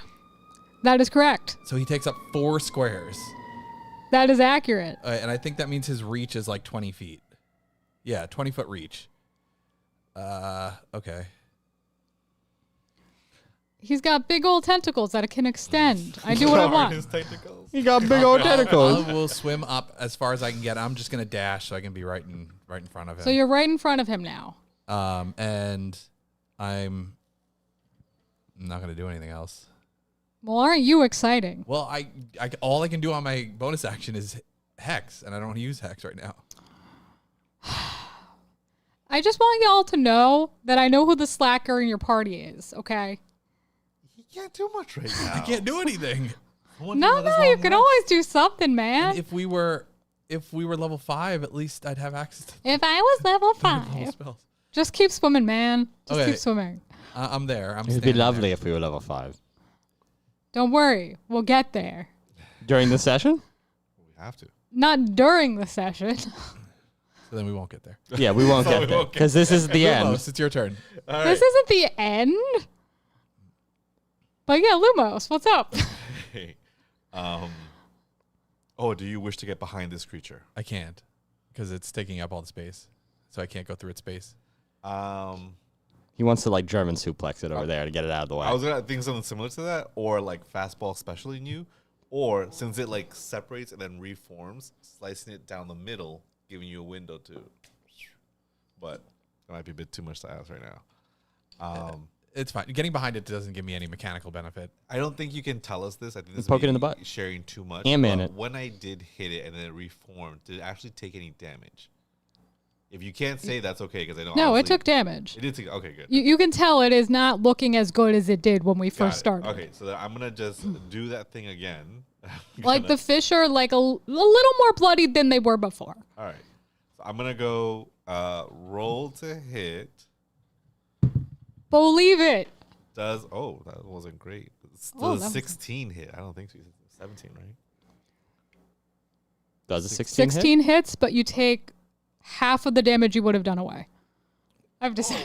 that is correct. So he takes up 4 squares. That is accurate. And I think that means his reach is like 20 feet. Yeah, 20-foot reach. Okay. He's got big old tentacles that can extend. I do what I want. His tentacles. He got big old tentacles. I will swim up as far as I can get. I'm just gonna dash so I can be right in front of him. So you're right in front of him now. And I'm not gonna do anything else. Well, aren't you exciting? Well, I all I can do on my bonus action is hex, and I don't want to use hex right now. I just want y'all to know that I know who the slacker in your party is, okay? He can't do much right now. I can't do anything. No, you can always do something, man. And if we were level 5, at least I'd have access to If I was level all 5, spells. just keep swimming, man. Just Okay. keep swimming. I'm there. I'm It'd be standing lovely there. if we were level 5. Don't worry, we'll get there. During the session? We have to. Not during the session. So then we won't get there. Yeah, we won't get there. Because this is the end. Lumos, it's your turn. All This isn't the end. But yeah, Lumos, what's up? Hey, oh, do you wish to get behind this creature? I can't because it's taking up all the space, so I can't go through its space. He wants to like German suplex it over there to get it out of the way. I was gonna think something similar to that, or like fastball specially new, or since it like separates and then reforms, slicing it down the middle, giving you a window to. But that might be a bit too much to ask right now. It's fine. Getting behind it doesn't give me any mechanical benefit. I don't think you can tell us this. I think this Poke it in the may butt. be sharing too much. Hand-man but it. When I did hit it and then it reformed, did it actually take any damage? If you can't say, that's okay because I know. No, it obviously- took damage. It did take. Okay, good. You can tell it is not looking as good as it did when we Got first it. started. Okay, so then I'm gonna just do that thing again. Like the fish are like a little more bloodied than they were before. All right, so I'm gonna go roll to hit. Believe it. That wasn't great. Oh, Does that was- 16 hit? I don't think so. 17, right? Does a 16 hit? 16 hits, but you take half of the damage you would have done away. I have to say.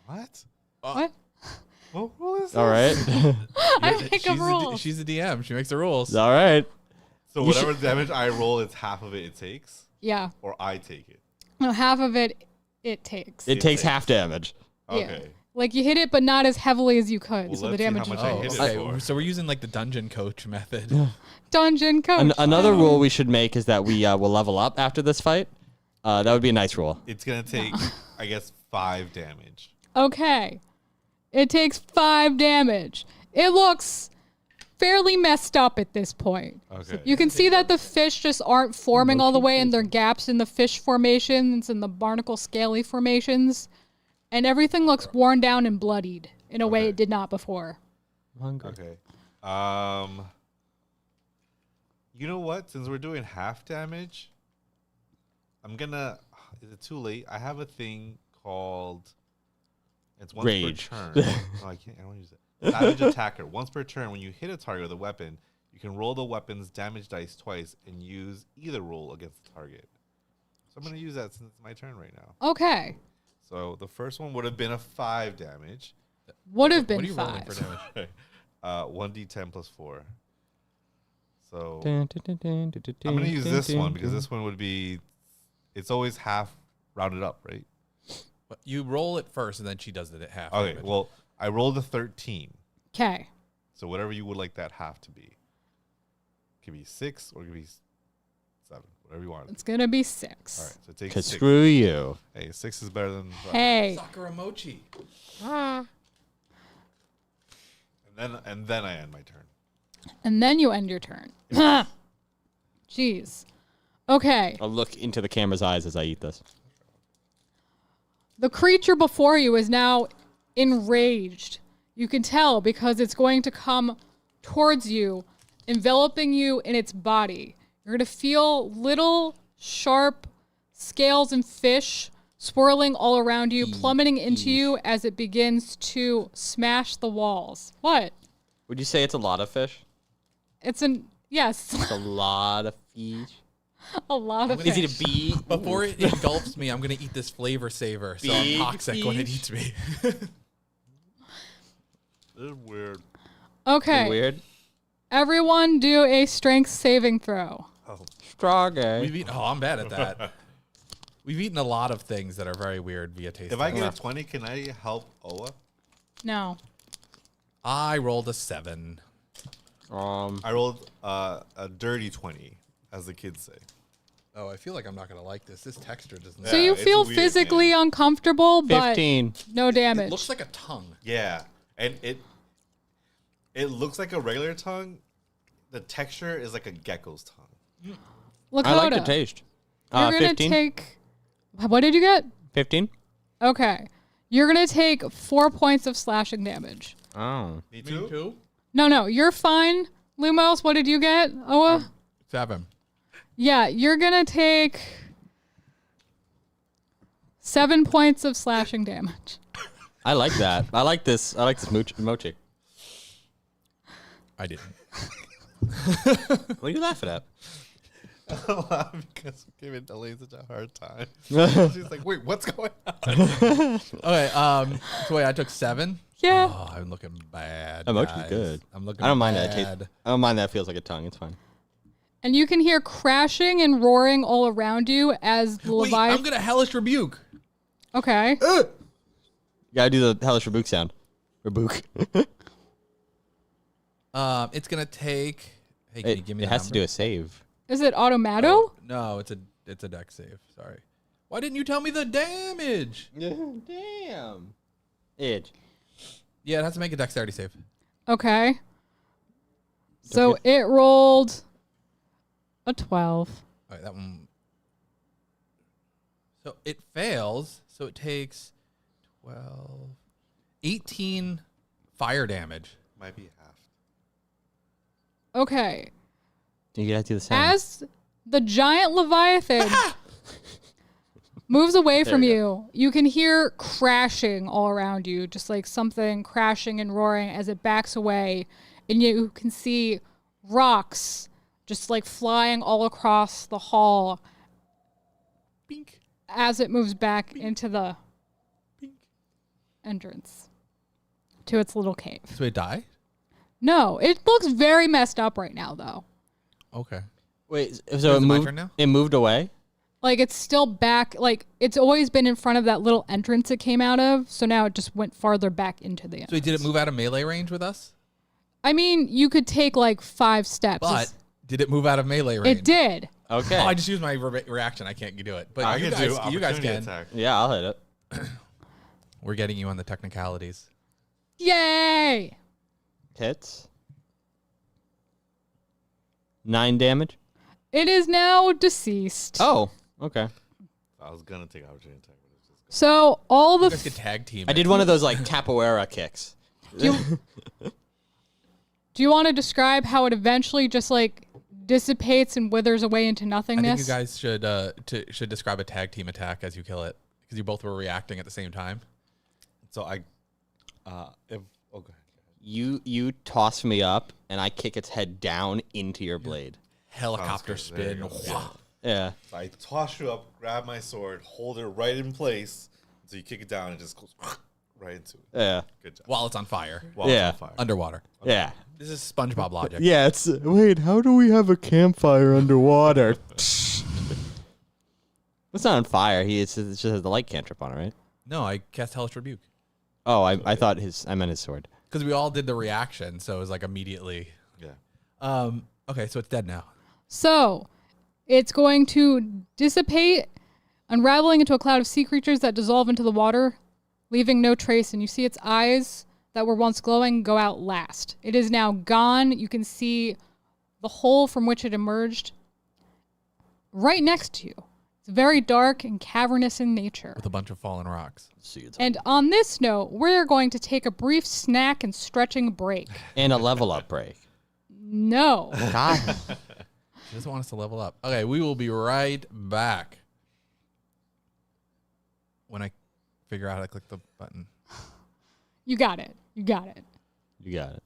What? What? What is All right. I make up rules. She's the DM. She makes the rules. All right. So whatever damage I roll, it's half of it takes, Yeah. or I take it. No, half of it takes. It takes half damage. Yeah. Okay. Like you hit it, but not as heavily as you could. Well, so the let's see how damage much is I Oh, hit it okay. for. So we're using like the dungeon coach method. dungeon coach. Another rule we should make is that we will level up after this fight. That would be a nice rule. It's gonna take, I guess, 5 damage. Okay. It takes 5 damage. It looks fairly messed up at this point. Okay. You can see that the fish just aren't forming all the way, and there are gaps in the fish formations and the barnacle scaly formations. And everything looks worn down and bloodied in a way it did not before. Okay. You know what? Since we're doing half damage, I'm gonna. Is it too late? I have a thing called. It's once Rage. per turn. No, I can't. I don't use it. Savage attacker. Once per turn, when you hit a target with a weapon, you can roll the weapon's damage dice twice and use either roll against the target. So I'm gonna use that since it's my turn right now. Okay. So the first one would have been a 5 damage. Would have What been are you rolling 5. for damage? 1d10 plus 4. So I'm I'm gonna use this one because this one would be. It's always half rounded up, right? But you roll it first, and then she does it at half. Okay. damage. Well, I rolled a 13. Okay. So whatever you would like that half to be. It could be 6 or it could be 7. Whatever you want. It's going to be 6. All right. So it takes Cause 6. screw you. Hey, 6 is better than 5. Hey. Sakura Mochi. And then I end my turn. And then you end your turn. Jeez. Okay. I'll look into the camera's eyes as I eat this. The creature before you is now enraged. You can tell because it's going to come towards you enveloping you in its body. You're going to feel little sharp scales and fish swirling all around you, plummeting into you as it begins to smash the walls. What? Would you say it's a lot of fish? Yes, It's a lot of fish. a lot of Is fish. it a bee? Before it engulfs me, I'm gonna eat this flavor saver, so I'm Big toxic when it fish. eats me. This is weird. Okay, Weird. everyone do a strength saving throw. Strong, eh? We've eaten. Oh, I'm bad at that. We've eaten a lot of things that are very weird via taste. If I test. get a 20, can I help Oa? No. I rolled a 7. I rolled a dirty 20, as the kids say. Oh, I feel like I'm not gonna like this. This texture doesn't. So Yeah, you it's feel weird, physically uncomfortable, but 15. no damage. It looks like a tongue. Yeah, and it looks like a regular tongue. The texture is like a gecko's tongue. Lakota, I like the taste. you're gonna 15. take. What did you get? 15. Okay, you're gonna take 4 points of slashing damage. Oh. Me too. No, you're fine. Lumos, what did you get? Oa? 7. Yeah, you're gonna take 7 points of slashing damage. I like that. I like this mochi. I didn't. What are you laughing at? Because I'm giving Elaine such a hard time. She's like, wait, what's going on? Okay. So wait, I took 7. Yeah. Oh, I'm looking bad. Emoji's guys. good. I'm looking. I don't mind bad. that taste. I don't mind that it feels like a tongue. It's fine. And you can hear crashing and roaring all around you as the Wait, Leviathan. I'm gonna hellish rebuke. Okay. You gotta do the hellish rebuke sound. Rebuke. It's gonna take. Hey, can you give me It the has to number? do a save. Is it automato? Oh, no, it's a deck save. Sorry. Why didn't you tell me the damage? Damn. Edge. Yeah, it has to make a dexterity save. Okay. So it rolled a 12. All right, that one. So it fails. So it takes 12, 18 fire damage. Might be half. Okay. You gotta do the sound. As the giant Leviathan moves away from you you, you can hear crashing all around you, just like something crashing and roaring as it backs away. And you can see rocks just like flying all across the hall Bink. as it moves back into the entrance to its little cave. So it die? No, it looks very messed up right now, though. Okay. Wait, so Is it it my moved. turn now? It moved away. Like it's still back. Like it's always been in front of that little entrance it came out of. So now it just went farther back into the entrance. So did it move out of melee range with us? I mean, you could take like 5 steps. But did it move out of melee range? It did. Okay. Oh, I just used my reaction. I can't do it. But I you can guys, do you guys opportunity can. attack. Yeah, I'll hit it. We're getting you on the technicalities. Yay! Hits. 9 damage. It is now deceased. Oh, okay. I was gonna take opportunity attack, but it's just So all You the guys could tag team. I it. did one of those like capoeira kicks. do you want to describe how it eventually just like dissipates and withers away into I nothingness? think you guys should describe a tag team attack as you kill it because you both were reacting at the same time. so I. If okay. You toss me up and I kick its head down into your blade. Helicopter Sounds good. There spin. you go. Wah. Yeah. So I toss you up, grab my sword, hold it right in place, so you kick it down and it just goes right into it. Yeah. Good job. While it's on fire. While it's Yeah. on fire. Underwater. Yeah. This is SpongeBob logic. Yeah, it's wait, how do we have a campfire underwater? It's not on fire. It just has the light cantrip on it, right? No, I cast Hellish Rebuke. Oh, I thought I meant his sword. Because we all did the reaction, so it was like immediately. Yeah. Okay, so it's dead now. So it's going to dissipate, unraveling into a cloud of sea creatures that dissolve into the water, leaving no trace. And you see its eyes that were once glowing go out last. It is now gone. You can see the hole from which it emerged right next to you. It's very dark and cavernous in nature. With a bunch of fallen rocks. And on this note, we're going to take a brief snack and stretching break. And a level up break. No. God. She doesn't want us to level up. Okay, we will be right back when I figure out how to click the button. You got it. You got it. You got it.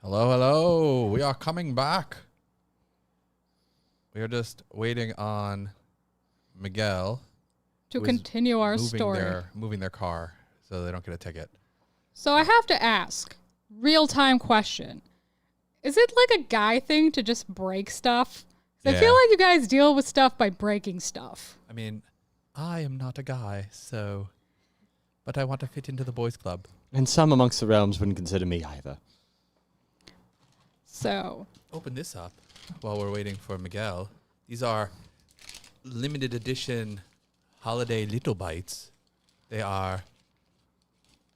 Hello, hello. We are coming back. We are just waiting on Miguel To who is continue our story. moving their car so they don't get a ticket. So I have to ask, real-time question. Is it like a guy thing to just break stuff? 'Cause I feel Yeah. like you guys deal with stuff by breaking stuff. I mean, I am not a guy, but I want to fit into the boys' club. And some amongst the realms wouldn't consider me either. So, Open this up while we're waiting for Miguel. These are limited edition holiday little bites. They are,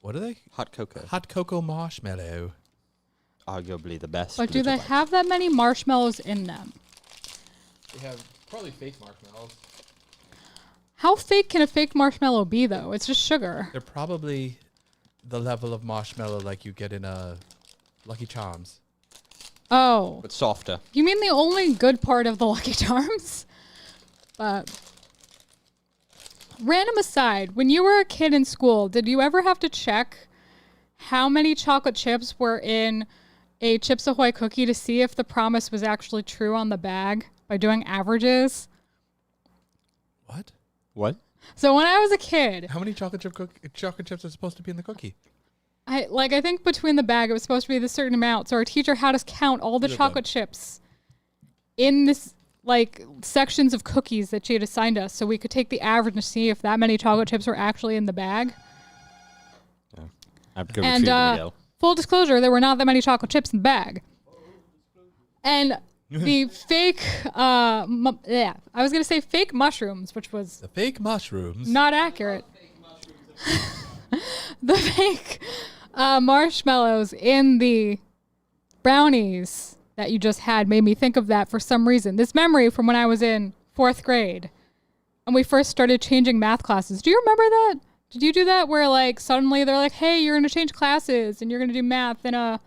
what are they? Hot cocoa. Hot cocoa marshmallow. Arguably the best. but do they have that many marshmallows in them? They have probably fake marshmallows. How fake can a fake marshmallow be, though? It's just sugar. They're probably the level of marshmallow like you get in a Lucky Charms. Oh. But softer. You mean the only good part of the Lucky Charms? But random aside, when you were a kid in school, did you ever have to check how many chocolate chips were in a Chips Ahoy cookie to see if the promise was actually true on the bag by doing averages? What? What? So when I was a kid, How many chocolate chips are supposed to be in the cookie? I think between the bag it was supposed to be the certain amount. So our teacher had us count all the Good chocolate then. chips in this sections of cookies that she had assigned us, so we could take the average and see if that many chocolate chips were actually in the bag. I'd go And retrieve Miguel. full disclosure, there were not that many chocolate chips in the bag. And the fake, I was gonna say fake mushrooms, which was The fake mushrooms. not accurate. The fake marshmallows in the brownies that you just had made me think of that for some reason. This memory from when I was in 4th grade and we first started changing math classes. Do you remember that? Did you do that where suddenly they're like, hey, you're going to change classes and you're going to do math in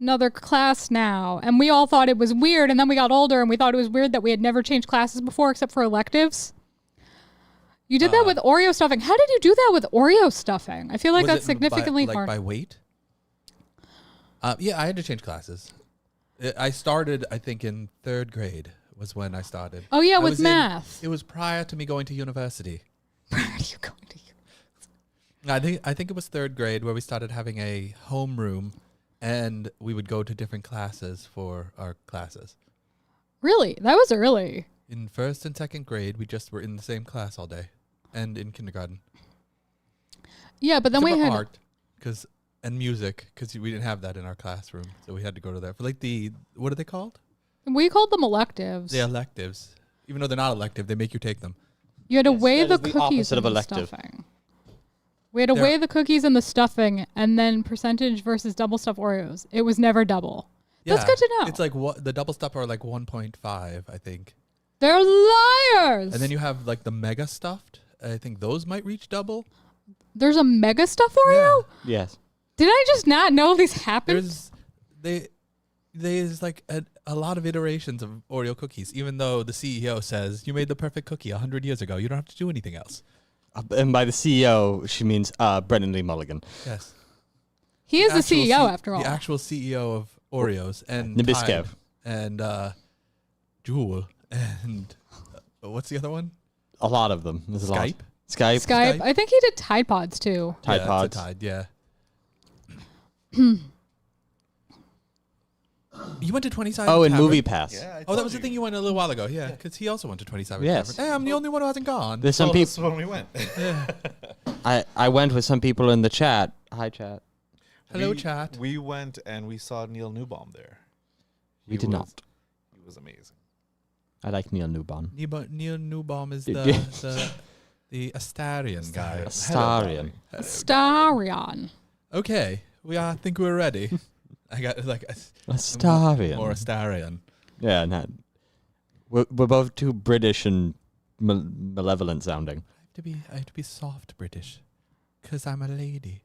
another class now? And we all thought it was weird, and then we got older and we thought it was weird that we had never changed classes before except for electives. You did that with Oreo stuffing. How did you do that with Oreo stuffing? I feel like Was that's it significantly by, hard. by weight? Yeah, I had to change classes. I started, I think, in 3rd grade was when I started. Oh, yeah, I with was in- math. It was prior to me going to university. Where are you going to? I think it was 3rd grade where we started having a homeroom, and we would go to different classes for our classes. Really? That was early. In 1st and 2nd grade, we just were in the same class all day, and in kindergarten. Yeah, but then Except we for had art, and music, because we didn't have that in our classroom, so we had to go to that for what are they called? we called them electives. The electives. Even though they're not elective, they make you take them. You had to Yes, weigh that the is the cookies opposite and of the elective. stuffing. We had to There- weigh the cookies and the stuffing, and then percentage versus double stuffed Oreos. It was never double. That's good to know. It's like what the double stuff are like 1.5, I think. They're liars. And then you have like the mega stuffed. I think those might reach double. There's a mega stuffed Oreo? Yes. Did I just not know these happened? There's like a lot of iterations of Oreo cookies, even though the CEO says you made the perfect cookie 100 years ago. You don't have to do anything else. And by the CEO, she means Brendan Lee Mulligan. Yes. He is the Actual CEO after all. The actual CEO of Oreos and Nabisco. Tide and Jewel and what's the other one? A lot of them. There's a lot. Skype? Skype. Skype. I think he did Tide Pods too. Tide Yeah, it's a Pods. Tide, yeah. You went to 27 Oh, and Tavern? Movie Pass. Oh, that was the thing you went a little while ago. Yeah, because he also went to 27 Yes. Tavern. Hey, I'm the only one who hasn't gone. There's some This people. is when we went. I went with some people in the chat. Hi, chat. Hello, chat. We went and we saw Neil Newbaum there. We did not. He was amazing. I like Neil Newbaum. Neil Newbaum is Did the, you? The Astarion guy. Astarion. Starion. Okay, I think we're ready. I got like Astarion. or Astarion. Yeah, no. We're both too British and malevolent sounding. I have to be soft British, cause I'm a lady.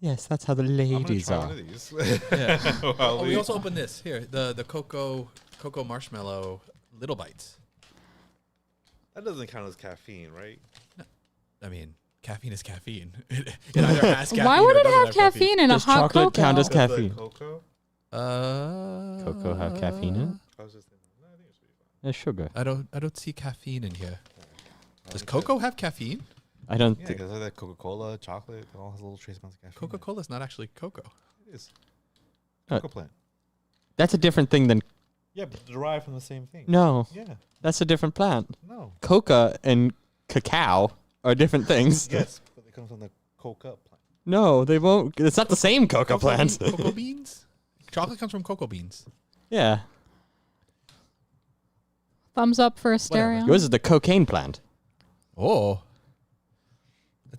Yes, that's how the I'm gonna ladies try are. one of these. Yeah. While We also opened this here, the cocoa marshmallow little bites. that doesn't count as caffeine, right? I mean, caffeine is caffeine. It either has caffeine Why or would it doesn't have caffeine in a Does hot chocolate cocoa? count as Does the caffeine? cocoa? Cocoa have caffeine in it? I was just thinking. No, I think it should be fine. There's sugar. I don't see caffeine in here. Does cocoa have caffeine? I don't Yeah, think. because that Coca-Cola, chocolate, it all has a little trace amounts of caffeine. Coca-Cola is not actually cocoa. It is. Uh, Cocoa plant. That's a different thing than. Yeah, but derived from the same thing. No, Yeah. that's a different plant. No. Coca and cacao are different things. Yes, but they come from the coca plant. No, they won't. It's not the same coca plant. Cocoa beans? Chocolate comes from cocoa beans. Yeah. Thumbs up for Whatever. Astarion. Yours is the cocaine plant. Oh.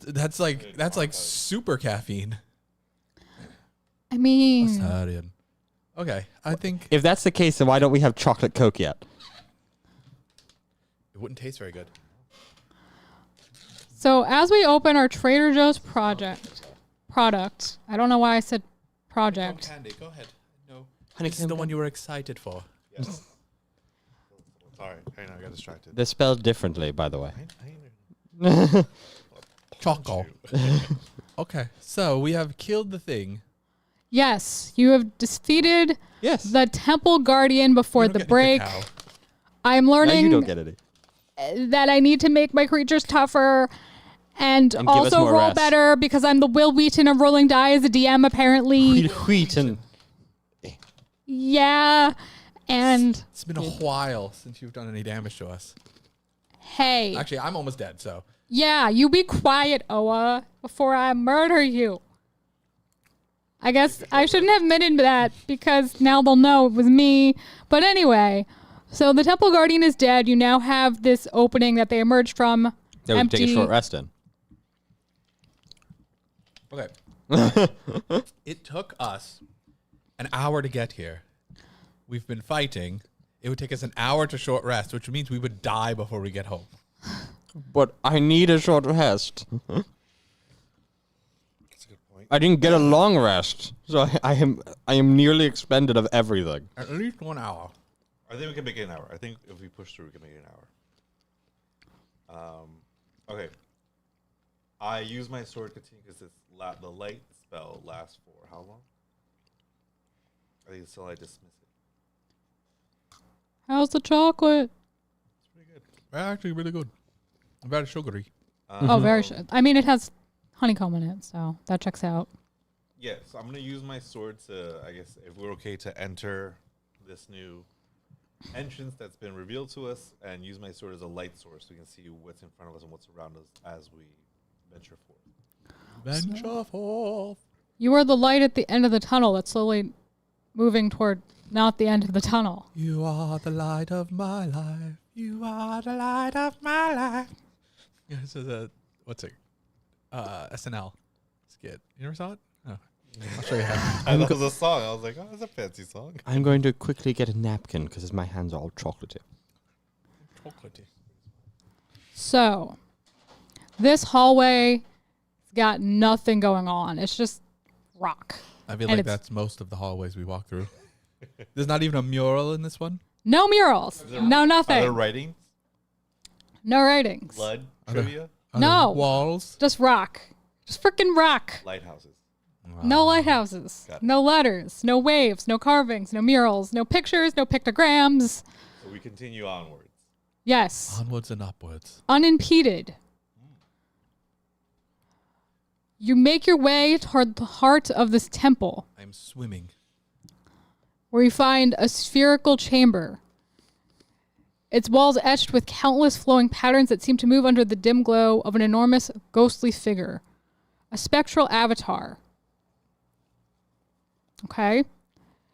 That's like super caffeine. I mean, Astarion. Okay, I think If that's the case, then why don't we have chocolate Coke yet? it wouldn't taste very good. so as we open our Trader Joe's product, I don't know why I said project. Candy, go ahead. No, Honey, this is the one you were excited for. Yes. Sorry, I know, I got distracted. They're spelled differently, by the way. Choco. Okay, so we have killed the thing. Yes, you have defeated Yes. the Temple Guardian before You don't the get any break. cacao. I'm Now learning you don't get any. that I need to make my creatures tougher and And give us also more roll rest. better because I'm the Will Wheaton of rolling die as a DM apparently. Wheaton. Yeah. And It's been a while since you've done any damage to us. hey, Actually, I'm almost dead, so yeah, you be quiet, Oa, before I murder you. I guess I shouldn't have admitted that because now they'll know it was me. But anyway, so the Temple Guardian is dead. You now have this opening that they emerged from. Yeah, we can take a empty. short rest in. okay. It took us an hour to get here. We've been fighting. It would take us an hour to short rest, which means we would die before we get home. But I need a short rest. That's a good point. I didn't get a long rest, so I am nearly expended of everything. At least 1 hour. I think we can make it an hour. I think if we push through, we can make it an hour. Okay. I use my sword continue because the light spell lasts for how long? I think until I dismiss it. How's the chocolate? It's pretty good. Actually, really good. Very sugary. Oh, very sure. I mean, it has honeycomb in it, so that checks out. Yeah, so I'm gonna use my sword to, I guess, if we're okay to enter this new entrance that's been revealed to us, and use my sword as a light source so we can see what's in front of us and what's around us as we venture forth. Venture forth. You are the light at the end of the tunnel that's slowly moving toward not the end of the tunnel. You are the light of my life. You are the light of my life. Yeah, this is a what's it? SNL skit. You never saw it? Oh, I'll show you how. I thought it was a song. I was like, oh, that's a fancy song. I'm going to quickly get a napkin because my hands are all chocolatey. Chocolatey. So, this hallway got nothing going on. It's just rock. I feel And like it's- that's most of the hallways we walk through. There's not even a mural in this one. No murals. No Are there nothing. writings? No ratings. Blood? Are there- Trivia? Are No. there walls. Just rock. Just freaking rock. Lighthouses. No lighthouses. Got it. No letters. No waves. No carvings. No murals. No pictures. No pictograms. So we continue onwards. Yes. Onwards and upwards. Unimpeded. You make your way toward the heart of this temple, I'm swimming. where you find a spherical chamber. Its walls etched with countless flowing patterns that seem to move under the dim glow of an enormous ghostly figure. A spectral avatar. Okay?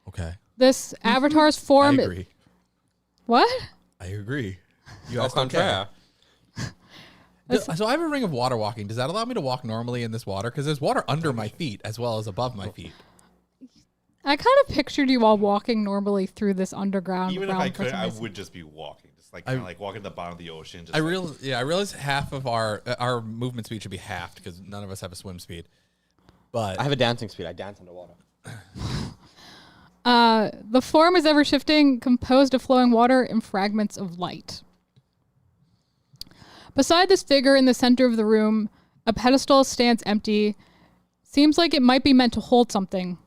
Okay. This avatar's I form... agree. What? I agree. You Au asked okay. contraire. So I have a ring of water walking. Does that allow me to walk normally in this water? Because there's water under my feet as well as above my feet. I kind of pictured you all walking normally through this underground Even if realm I for could, some I reason. would just be walking, just like kind of like walking to the bottom of the ocean. Just I like, realize half of our movement speed should be halved because none of us have a swim speed. But I have a dancing speed. I dance underwater. The form is ever shifting, composed of flowing water and fragments of light. Beside this figure in the center of the room, a pedestal stands empty. Seems like it might be meant to hold something.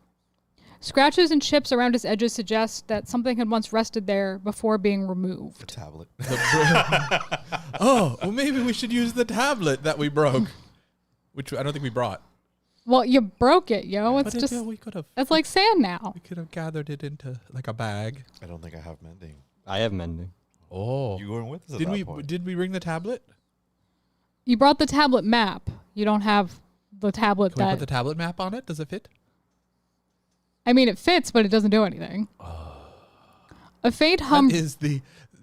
Scratches and chips around its edges suggest that something had once rested there before being a removed. tablet. oh, well, maybe we should use the tablet that we broke, which I don't think we brought. Well, you broke it, yo. It's But just we could have. it's like sand now. We could have gathered it into like a bag. I don't think I have mending. I have mending. Oh, You weren't with us at did that we? point. Did we bring the tablet? You brought the tablet map. You don't have the tablet Can we that put the tablet map on it? Does it fit? I mean, it fits, but it doesn't do anything. A faint hum.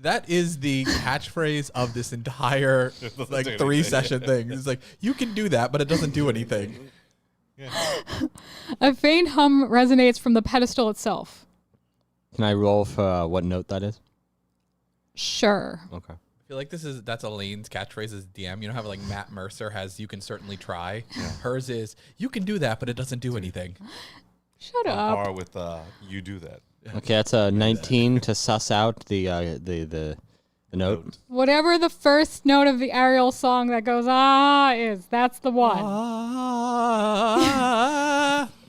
That is the catchphrase of this entire like 3-session thing. It's like you can do that, but it doesn't do anything. A faint hum resonates from the pedestal itself. Can I roll for what note that is? Sure. Okay. I feel like that's Elaine's catchphrase as DM. You know how like Matt Mercer has "You can certainly try." Hers is "You can do that, but it doesn't do anything." Shut On up. par with you do that. Okay, that's a 19 to suss out the note. Whatever the first note of the Ariel song that goes is, that's the one.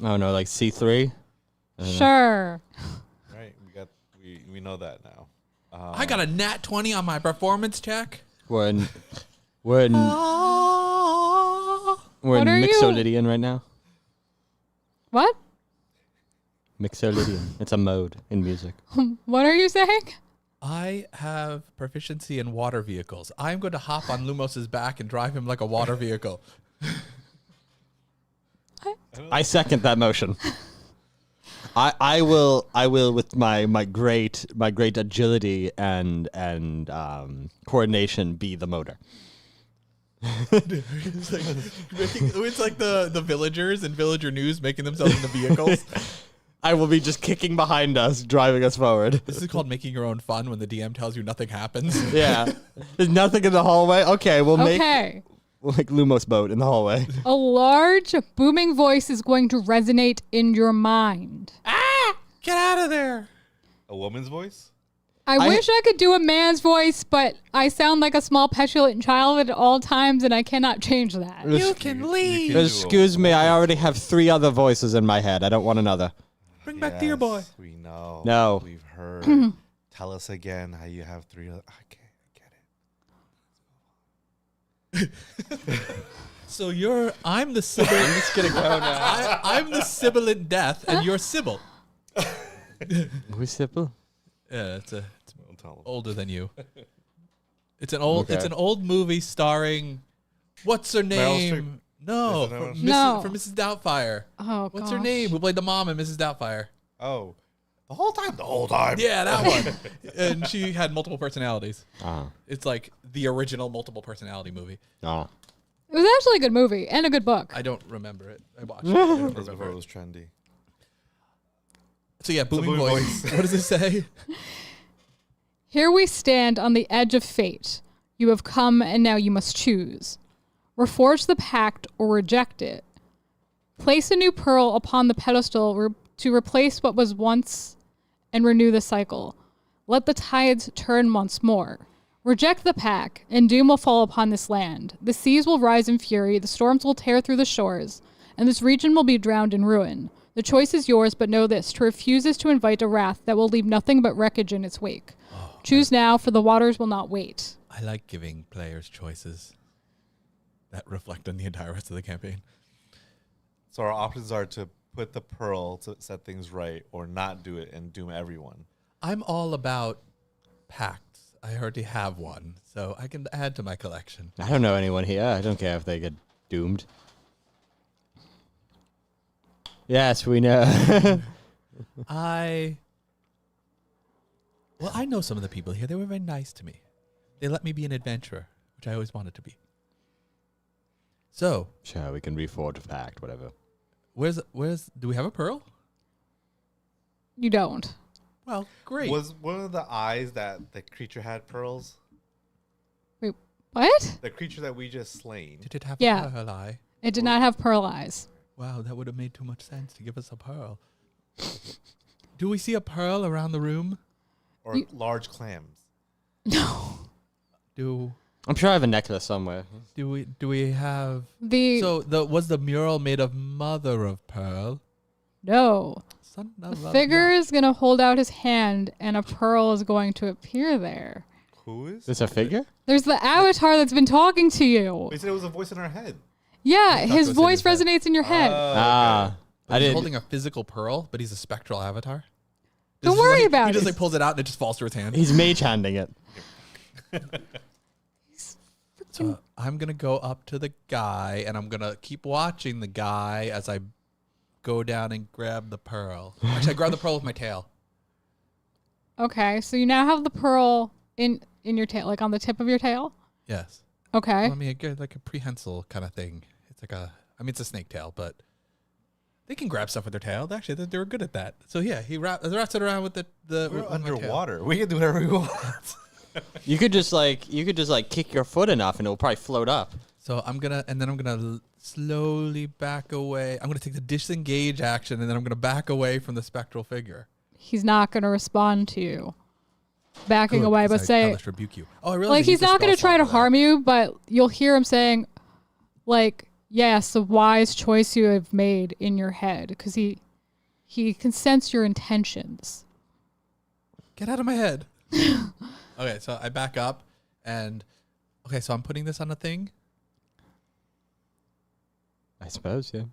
Oh no, like C3. Sure. Right, we know that now. I got a nat 20 on my performance check. We're in What are you? Mixolydian right now. What? Mixolydian. It's a mode in music. What are you saying? I have proficiency in water vehicles. I'm going to hop on Lumos's back and drive him like a water vehicle. I second that motion. I will with my great agility and coordination be the motor. It's like the villagers and villager news making themselves into vehicles. I will be just kicking behind us, driving us forward. This is called making your own fun when the DM tells you nothing happens. Yeah. There's nothing in the hallway. Okay, we'll make Lumos boat in the hallway. A large, booming voice is going to resonate in your mind. Get out of there. A woman's voice? I wish I could do a man's voice, but I sound like a small petulant child at all times, and I cannot change that. You can leave. Excuse me, I already have 3 other voices in my head. I don't want another. Bring back Dear Boy. We know. No. We've heard. Tell us again how you have 3 other. Okay, I get it. So I'm the sibilant. I'm just gonna go now. I'm the sibilant death, and you're Sybil. Who's Sybil? Yeah, it's Don't tell 'em. older than you. It's an old. Okay. It's an old movie starring. What's her name? No, Is it from No. from Mrs. Doubtfire. Oh, What's her gosh. name? Who played the mom in Mrs. Doubtfire? Oh, the whole time. The whole time. Yeah, that one. And she had multiple personalities. Oh. It's like the original multiple personality movie. Oh. It was actually a good movie and a good book. I don't remember it. I watched it. I don't That's remember before it it. was trendy. So yeah, booming booming voice. What does it say? Here we stand on the edge of fate. You have come, and now you must choose. Reforge the pact or reject it. Place a new pearl upon the pedestal to replace what was once and renew the cycle. Let the tides turn once more. Reject the pact, and doom will fall upon this land. The seas will rise in fury, the storms will tear through the shores, and this region will be drowned in ruin. The choice is yours, but know this: to refuse is to invite a wrath that will leave nothing but wreckage in its wake. Choose now, for the waters will not wait. I like giving players choices that reflect on the entire rest of the campaign. So our options are to put the pearl to set things right, or not do it and doom everyone. I'm all about pacts. I already have one, so I can add to my collection. I don't know anyone here. I don't care if they get doomed. Yes, we know. I know some of the people here. They were very nice to me. They let me be an adventurer, which I always wanted to be. So, Sure, we can reforge a pact, whatever. where's do we have a pearl? You don't. Well, great. Was one of the eyes that the creature had pearls? What? The creature that we just slain. Did it have Yeah. a pearl eye? It did not have pearl eyes. Wow, that would have made too much sense to give us a pearl. Do we see a pearl around the room? Or large clams. No. Do I'm sure I have a necklace somewhere. we have The was the mural made of mother of pearl? no. Son The of a figure is gonna hold out his hand, and a pearl is going to appear there. Who is? Is this a figure? There's the avatar that's been talking to you. We said it was a voice in our head. Yeah, thought his it was in voice his head. resonates in your head. Ah. I He's did. holding a physical pearl, but he's a spectral avatar. Don't This is worry when about he it. just like pulls it out and it just falls to his hand. He's mage handing it. So I'm gonna go up to the guy and I'm gonna keep watching the guy as I go down and grab the pearl. Actually, I grab the pearl with my tail. Okay, so you now have the pearl in your tail, like on the tip of your tail. Yes. Okay. Well, I mean, like a prehensile kind of thing. It's like it's a snake tail, but they can grab stuff with their tail. Actually, they were good at that. So yeah, he wraps it around with the We're with my tail. underwater. We can do whatever we want. You could just kick your foot enough and it'll probably float up. So I'm gonna slowly back away. I'm gonna take the disengage action, and then I'm gonna back away from the spectral figure. He's not gonna respond to you. Backing Good, away, 'cause but I say hellish rebuke you. Oh, I realize like he's not gonna try to harm you, but you'll hear him saying, like, yes, a wise choice you have made in your head, because he can sense your intentions. Get out of my head. Okay, so I back up, and so I'm putting this on a thing. I suppose, yeah.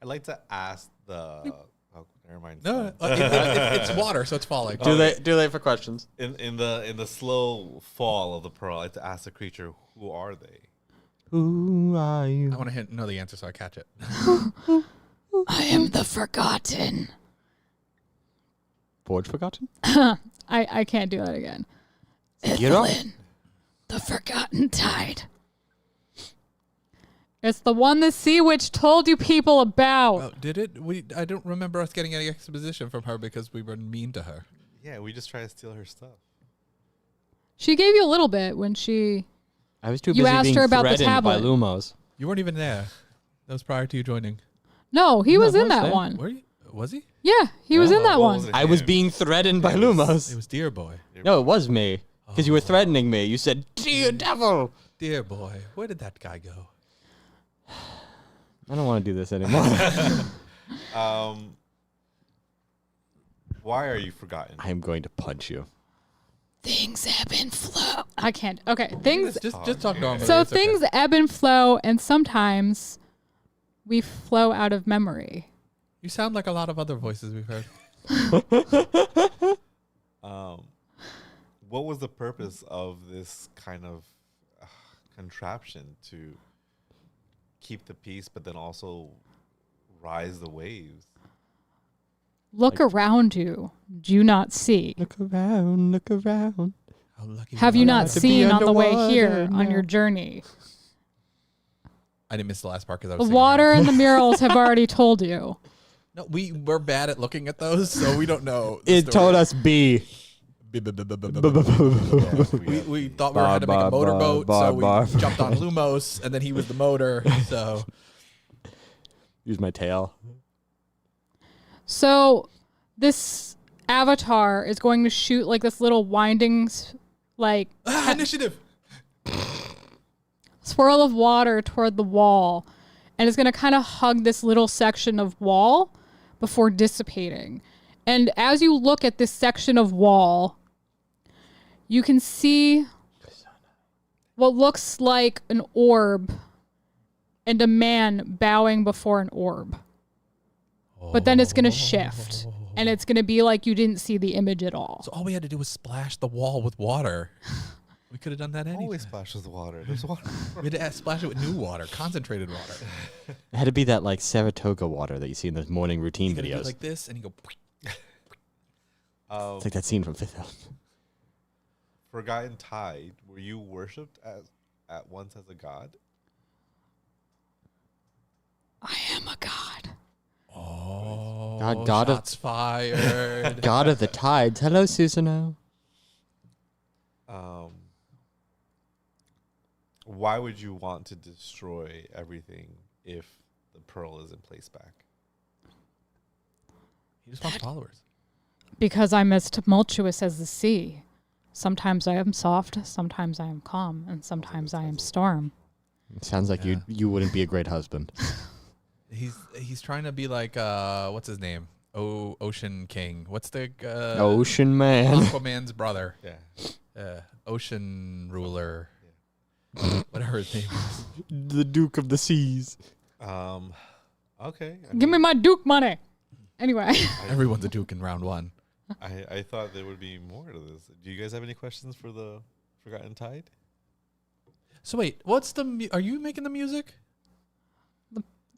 I'd like to ask the. Oh, never mind. No, it's water, so it's falling. Too late for questions. In the slow fall of the pearl, I'd like to ask the creature, who are they? Who are you? I want to know the answer, so I catch it. I am the forgotten. Forge forgotten? I can't do that again. Get up. The forgotten tide. It's the one the sea witch told you people about. Oh, did it? I don't remember us getting any exposition from her because we were mean to her. Yeah, we just try to steal her stuff. She gave you a little bit when she. I was too You busy asked being her about the threatened by tablet. Lumos. You weren't even there. That was prior to you joining. No, he No, was I in was that there. one. Were you? Was he? Yeah, he was in that What one. was it? I was him. being threatened by It was- Lumos. It was Dear Boy. No, it was me. Because you were threatening me. You said, "Dear devil." Dear Boy. Where did that guy go? I don't want to do this anymore. Why are you forgotten? I am going to punch you. Things ebb and flow. I can't. Okay, things. Just talk normally. So it's okay. things ebb and flow, and sometimes we flow out of memory. You sound like a lot of other voices we've heard. What was the purpose of this kind of contraption to keep the peace, but then also rise the waves? Look around you. Do you not see? Look around, look around. How lucky Have we you are. not to be seen on the way underwater here on now. your journey? I didn't miss the last part because I The was singing water her. and the murals have already told you. No, we're bad at looking at those, so we don't know. It told us B. We thought we had to make a motorboat, so we jumped on Lumos, and then he was the motor. So Use my tail. So this avatar is going to shoot like this little winding, initiative. swirl of water toward the wall, and it's going to kind of hug this little section of wall before dissipating. And as you look at this section of wall, you can see what looks like an orb and a man bowing before an orb. But then it's going to shift, and it's going to be like you didn't see the image at all. So all we had to do was splash the wall with water. We could have done that anyway. Always splashes water. There's water. We had to splash it with new water, concentrated water. It had to be that like Saratoga water that you see in those morning routine You gotta do it videos. like this, and you go. It's like that scene from Fifth Element. Forgotten Tide, were you worshipped at once as a god? I am a god. Oh, God of- shots fired. God of the tides. Hello, Susano. Why would you want to destroy everything if the pearl is in place back? He just wants followers. Because I'm as tumultuous as the sea. Sometimes I am soft, sometimes I am calm, and sometimes I am storm. It sounds like you wouldn't be a great husband. He's trying to be like what's his name? Ocean King. What's the Ocean man. Aquaman's brother? Yeah. Ocean ruler. Yeah. Whatever his name is. The Duke of the Seas. Okay. Give me my Duke money. Anyway. Everyone's a duke in round one. I thought there would be more to this. Do you guys have any questions for the Forgotten Tide? So wait, what's the? Are you making the music?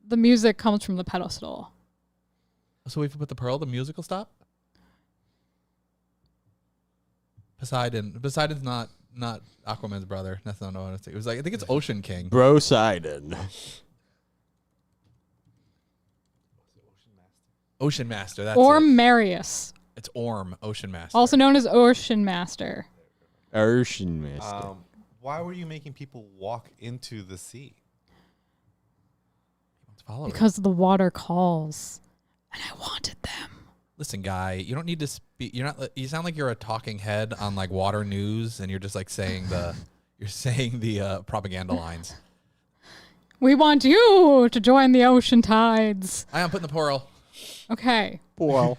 The music comes from the pedestal. So if we put the pearl, the music will stop. Poseidon's not Aquaman's brother. That's not what I think. It was like I think it's Ocean King. Brosidon. Ocean Master. That's Or it. Marius, It's Orm, Ocean Master. also known as Ocean Master. Ocean Master. Why were you making people walk into the sea? He wants followers. Because the water calls, and I wanted them. Listen, guy, you don't need to speak. You're not. You sound like you're a talking head on like water news, and you're just like saying the propaganda lines. We want you to join the ocean tides. I am putting the pearl. Okay. Well.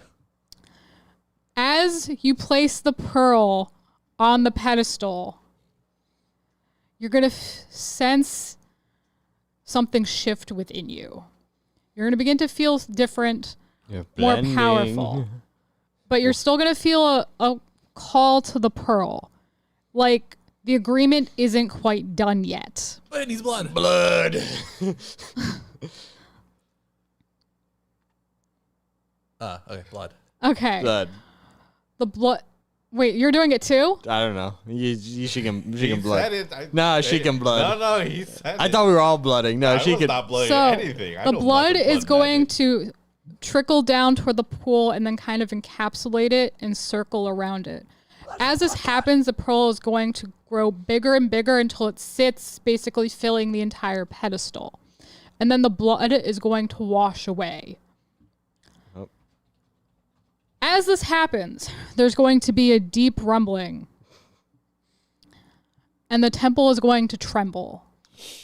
As you place the pearl on the pedestal, you're going to sense something shift within you. You're going to begin to feel different, more powerful. But you're still going to feel a call to the pearl. Like the agreement isn't quite done yet. But it needs blood. Blood. Okay, blood. Okay. Blood. The blood. Wait, you're doing it too? I don't know. She can blood. Said it. No, she can blood. No, he said I it. thought we were all blooding. No, I she was can. not blooding So anything. I the know blood much of is going magic. to trickle down toward the pool and then kind of encapsulate it and circle around it. As this happens, the pearl is going to grow bigger and bigger until it sits, basically filling the entire pedestal. And then the blood is going to wash away. Oh. As this happens, there's going to be a deep rumbling. And the temple is going to tremble.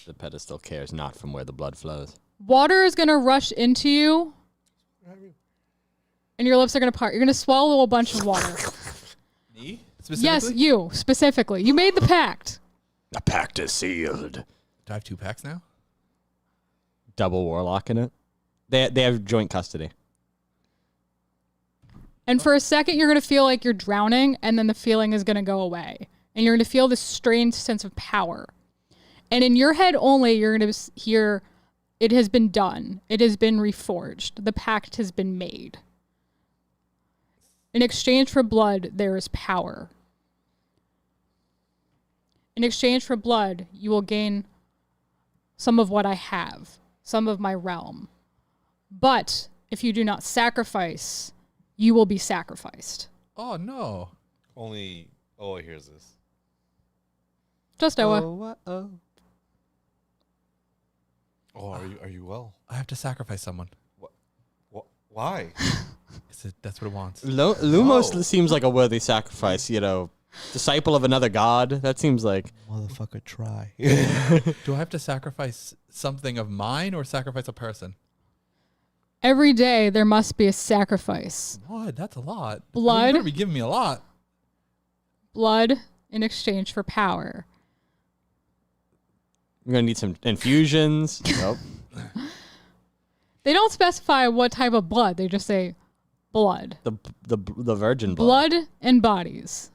The pedestal cares not from where the blood flows. Water is going to rush into you. And your lips are going to part. You're going to swallow a bunch of water. Me? Yes, Specifically? you, specifically. You made the pact. The pact is sealed. Do I have 2 packs now? Double warlock in it. They have joint custody. And for a second, you're going to feel like you're drowning, and then the feeling is going to go away. And you're going to feel this strange sense of power. And in your head only, you're going to hear, it has been done. It has been reforged. The pact has been made. In exchange for blood, there is power. In exchange for blood, you will gain some of what I have, some of my realm. But if you do not sacrifice, you will be sacrificed. Oh no. Only Oa hears this. Just Oa. Oh, are you well? I have to sacrifice someone. Why? That's what it wants. Lumos Oh. seems like a worthy sacrifice, disciple of another god. That seems like Motherfucker, try. Do I have to sacrifice something of mine or sacrifice a person? Every day there must be a sacrifice. What? That's a lot. Blood? You better be giving me a lot. Blood in exchange for power. we're gonna need some infusions. Nope. They don't specify what type of blood. They just say blood. The virgin blood. Blood and bodies.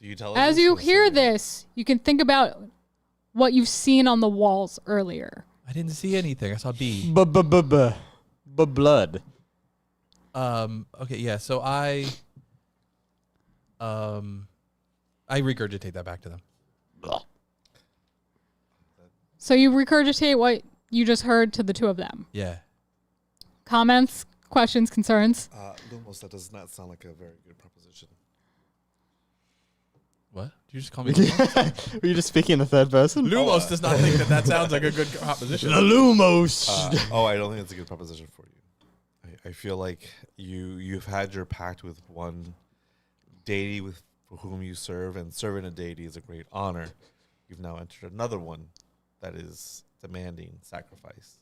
Do you tell As us you or hear something? this, you can think about what you've seen on the walls earlier. I didn't see anything. I saw B. Blood. Okay, yeah. So I I regurgitate that back to them. So you regurgitate what you just heard to the two of them. Yeah. Comments, questions, concerns? Lumos, that does not sound like a very good proposition. What? Did you just call me Lumos? Were you just speaking in the third person? Lumos does not think that sounds like a good proposition. Lumos. I don't think it's a good proposition for you. I feel like you've had your pact with one deity for whom you serve, and serving a deity is a great honor. You've now entered another one that is demanding sacrifice.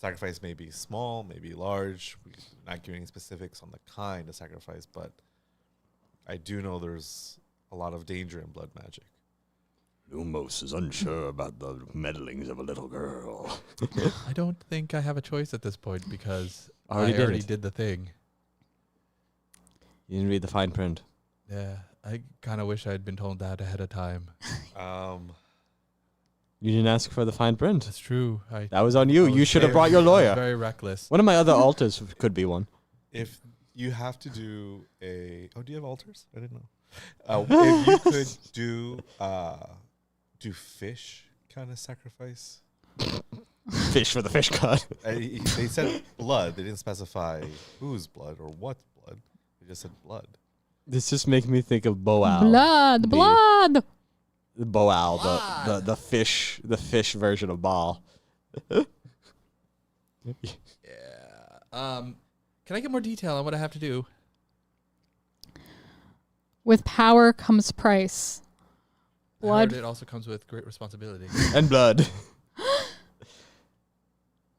Sacrifice may be small, maybe large. We're not giving any specifics on the kind of sacrifice, but I do know there's a lot of danger in blood magic. Lumos is unsure about the meddlings of a little girl. I don't think I have a choice at this point because I Already already did it. did the thing. You didn't read the fine print. Yeah, I kind of wish I had been told that ahead of time. You didn't ask for the fine print. That's true. That was on you. I was You should have very- brought your I was lawyer. very reckless. One of my other altars could be one. If you have to do do you have altars? I didn't know. If you could do fish kind of sacrifice. Fish for the fish god. They said blood. They didn't specify whose blood or what blood. They just said blood. This just makes me think of Boal. Blood, blood. Boal, the fish version of Baal. Yeah. Can I get more detail on what I have to do? With power comes price. I heard Blood. it also comes with great responsibility. And blood.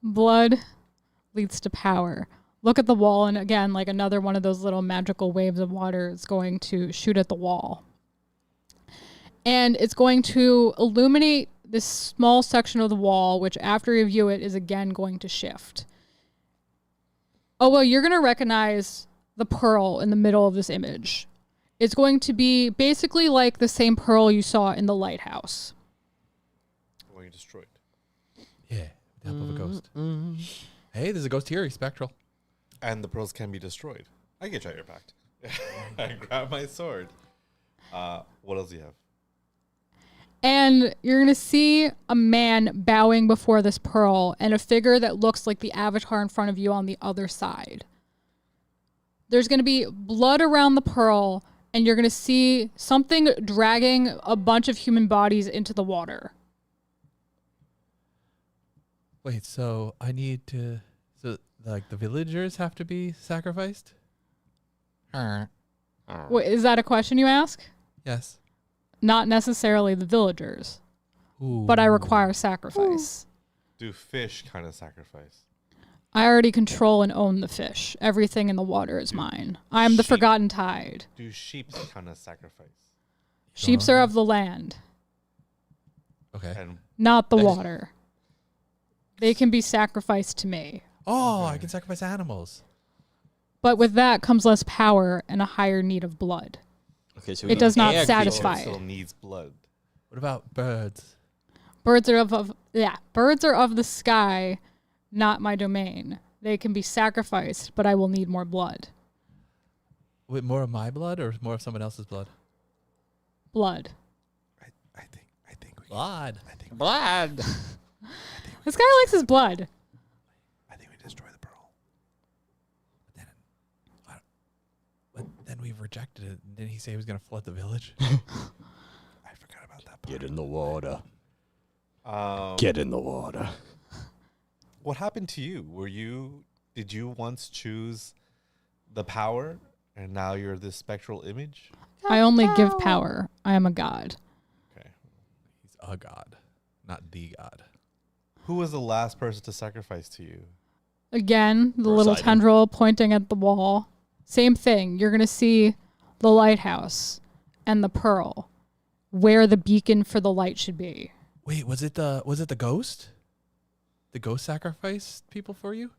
Blood leads to power. Look at the wall, and again, like another one of those little magical waves of water is going to shoot at the wall. And it's going to illuminate this small section of the wall, which after you view it is again going to shift. Oh, well, you're going to recognize the pearl in the middle of this image. It's going to be basically like the same pearl you saw in the lighthouse. When you destroyed. Yeah, with the help of a ghost. Hey, there's a ghost here. He's spectral. And the pearls can be destroyed. I get your pact. I grab my sword. What else do you have? And you're going to see a man bowing before this pearl and a figure that looks like the avatar in front of you on the other side. There's going to be blood around the pearl, and you're going to see something dragging a bunch of human bodies into the water. Wait, so I need to... So, like, the villagers have to be sacrificed? Wait, is that a question you ask? Yes. Not necessarily the villagers, but I require sacrifice. Do fish kind of sacrifice? I already control and own the fish. Everything in the water is mine. I am the Sheep. forgotten tide. Do sheep kind of sacrifice? Sheeps are of the land, Okay. And not the water. They can be sacrificed to me. Oh, I can sacrifice animals. But with that comes less power and a higher need of blood. Okay, so It does not air satisfy. still needs blood. What about birds? Birds are birds are of the sky, not my domain. They can be sacrificed, but I will need more blood. Wait, more of my blood or more of someone else's blood? Blood. I think we Blood. Blood. This guy likes his blood. I think we destroy the pearl. But then we've rejected it. Didn't he say he was going to flood the village? I forgot about that part. Get in the water. Um, Get in the water. What happened to you? Did you once choose the power and now you're this spectral image? I only give power. I am a god. Okay. He's a god, not the god. Who was the last person to sacrifice to you? Again, the little Poseidon. tendril pointing at the wall. Same thing. You're going to see the lighthouse and the pearl, where the beacon for the light should be. Wait, was it the ghost? The ghost sacrificed people for you?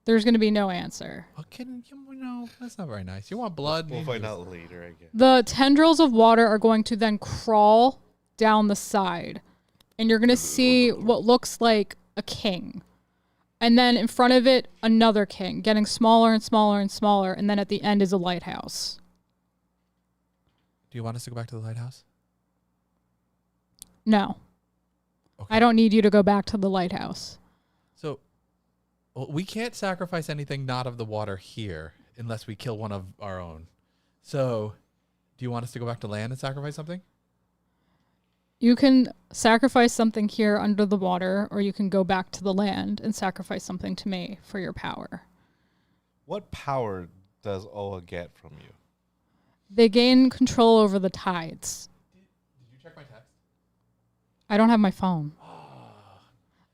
There's going to be no answer. Oh, that's not very nice. You want blood? We'll find out later, I guess. The tendrils of water are going to then crawl down the side. And you're going to see what looks like a king. And then in front of it, another king, getting smaller and smaller and smaller. And then at the end is a lighthouse. Do you want us to go back to the lighthouse? No. Okay. I don't need you to go back to the lighthouse. So, well, we can't sacrifice anything not of the water here unless we kill one of our own. So, do you want us to go back to land and sacrifice something? You can sacrifice something here under the water, or you can go back to the land and sacrifice something to me for your power. What power does Oa get from you? They gain control over the tides. Did you check my text? I don't have my phone.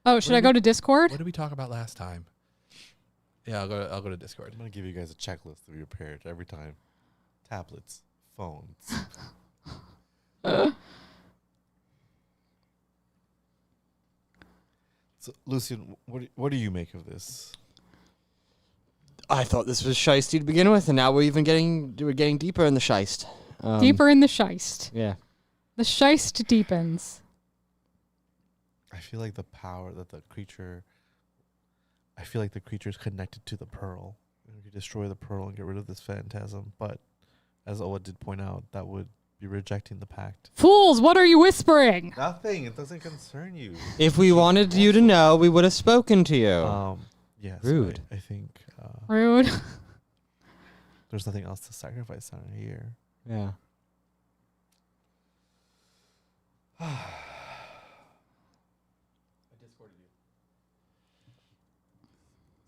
Oh, should I go to Discord? What did we talk about last time? Yeah, I'll go to Discord. I'm gonna give you guys a checklist to be prepared every time. Tablets, phones. So, Lucian, what do you make of this? I thought this was shiesty to begin with, and now we're getting deeper in the shiest. Deeper in the shiest. Yeah. The shiest deepens. I feel like the power that the creature. I feel like the creature is connected to the pearl. We could destroy the pearl and get rid of this phantasm, but as Oa did point out, that would be rejecting the pact. Fools, what are you whispering? Nothing. It doesn't concern you. If we wanted you to know, we would have spoken to you. Yes. Rude. I think Rude. there's nothing else to sacrifice down here. Yeah.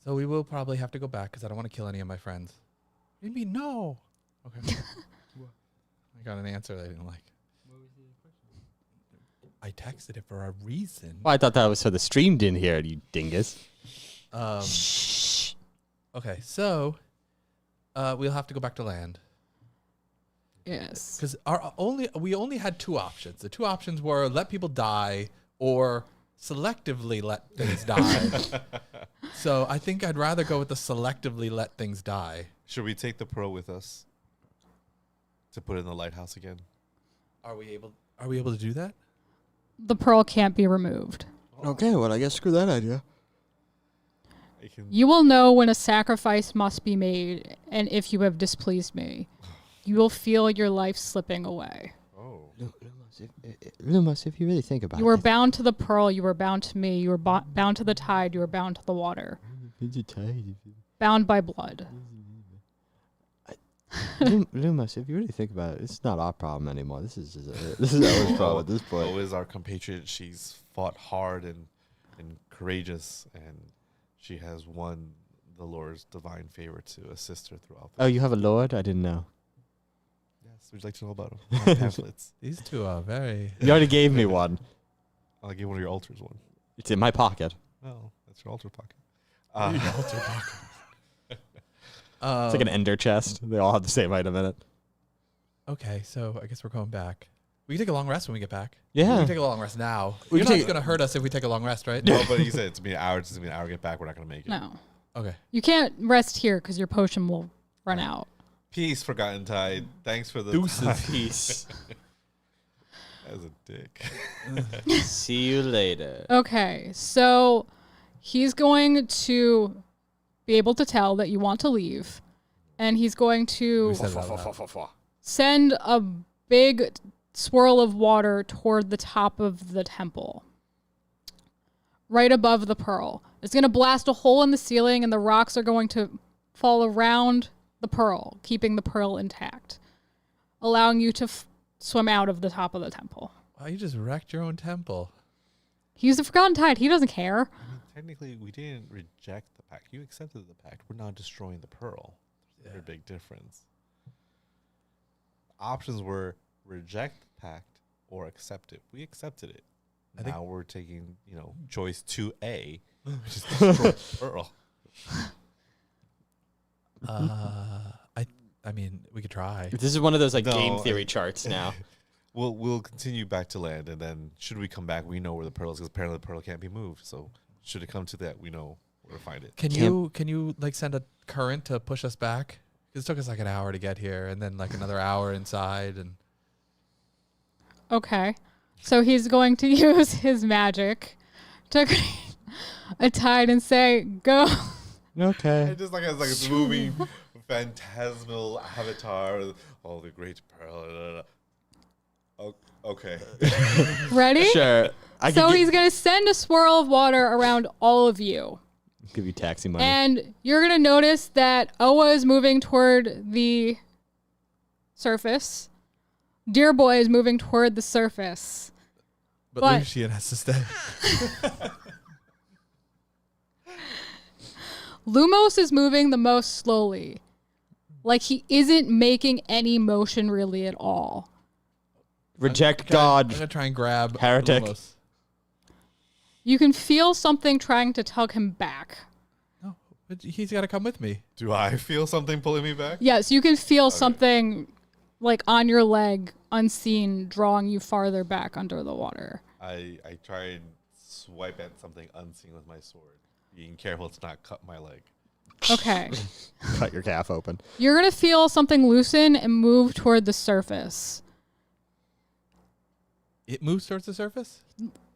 So we will probably have to go back because I don't want to kill any of my friends. Maybe no. Okay. I got an answer that I didn't like. What was the question? I texted it for a reason. Well, I thought that was so the stream didn't hear it, you dingus. Okay, so we'll have to go back to land. Yes. Because we only had two options. The two options were let people die or selectively let things die. So I think I'd rather go with the selectively let things die. Should we take the pearl with us to put it in the lighthouse again? Are we able to do that? The pearl can't be removed. Okay, well, I guess screw that idea. You will know when a sacrifice must be made, and if you have displeased me, you will feel your life slipping away. Oh. Lumos, if you really think about it. You were bound to the pearl, you were bound to me, you were bound to the tide, you were bound to the water. Bound by blood. Lumos, if you really think about it, it's not our problem anymore. This is our problem at this point. Oa is our compatriot. She's fought hard and courageous, and she has won the Lord's divine favor to assist her throughout. Oh, you have a lord? I didn't know. Yes. Would you like to know about them? Pamphlets. These two are very... You already gave me one. I'll give one of your altars one. It's in my pocket. Well, that's your altar pocket. Your altar pocket. It's like an ender chest. They all have the same item in it. Okay, so I guess we're going back. We can take a long rest when we get back. Yeah. We can take a long rest now. We You're can not take- going to hurt us if we take a long rest, right? No, but you said it's gonna be an hour. It's gonna be an hour to get back. We're not gonna make it. No. Okay. You can't rest here because your potion will run out. Peace, Forgotten Tide. Thanks for the Deuces. Peace. As a dick. See you later. Okay, so he's going to be able to tell that you want to leave, and he's going to We said it out loud. send a big swirl of water toward the top of the temple, right above the pearl. It's going to blast a hole in the ceiling, and the rocks are going to fall around the pearl, keeping the pearl intact, allowing you to swim out of the top of the temple. Wow, you just wrecked your own temple. He's the Forgotten Tide. He doesn't care. Technically, we didn't reject the pact. You accepted the pact. We're now destroying the pearl. There's a very big difference. Options were reject the pact or accept it. We accepted it. Now we're taking, choice 2A, which is destroy the pearl. I mean, we could try. This is one of those No, game theory charts now. We'll continue back to land, and then should we come back, we know where the pearl is, because apparently the pearl can't be moved. So should it come to that, we know where to find it. Can you like send a current to push us back? Because it took us like an hour to get here, and then like another hour inside, and Okay. So he's going to use his magic to create a tide and say, go. Okay. It just like has like a moving phantasmal avatar. Oh, the great pearl. Okay. Ready? Sure. So he's going to send a swirl of water around all of you. give you taxi money. And you're going to notice that Owa is moving toward the surface. Dear Boy is moving toward the surface. But Lucian has to stay. Lumos is moving the most slowly. Like he isn't making any motion really at all. Reject I'm God. gonna try and grab Heretic. Lumos. You can feel something trying to tug him back. No, but he's got to come with me. Do I feel something pulling me back? Yes, you can feel something like on your leg, unseen, drawing you farther back under the water. I try and swipe at something unseen with my sword, being careful to not cut my leg. Okay. Cut your calf open. You're going to feel something loosen and move toward the surface. It moves towards the surface?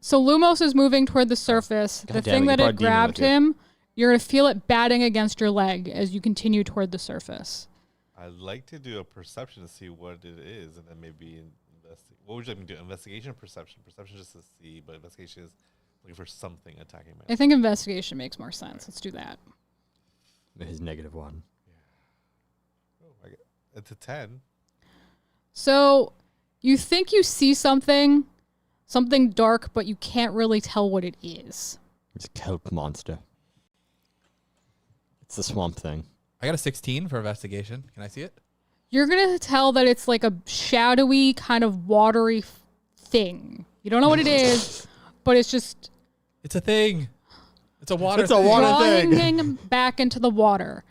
So Lumos is moving toward the surface. God The damn thing it, that you it brought Demon grabbed with you. him, you're going to feel it batting against your leg as you continue toward the surface. I'd like to do a perception to see what it is, and then maybe investigate. What would you like me to do? Investigation or perception? Perception just to see, but investigation is looking for something attacking me. I think investigation makes more sense. Let's do that. His -1. Oh, it's a 10. So you think you see something dark, but you can't really tell what it is. It's a kelp monster. It's the swamp thing. I got a 16 for investigation. Can I see it? You're going to tell that it's like a shadowy, kind of watery thing. You don't know what it is, but it's just It's a thing. It's a water It's a thing. water drawing thing. him back into the water.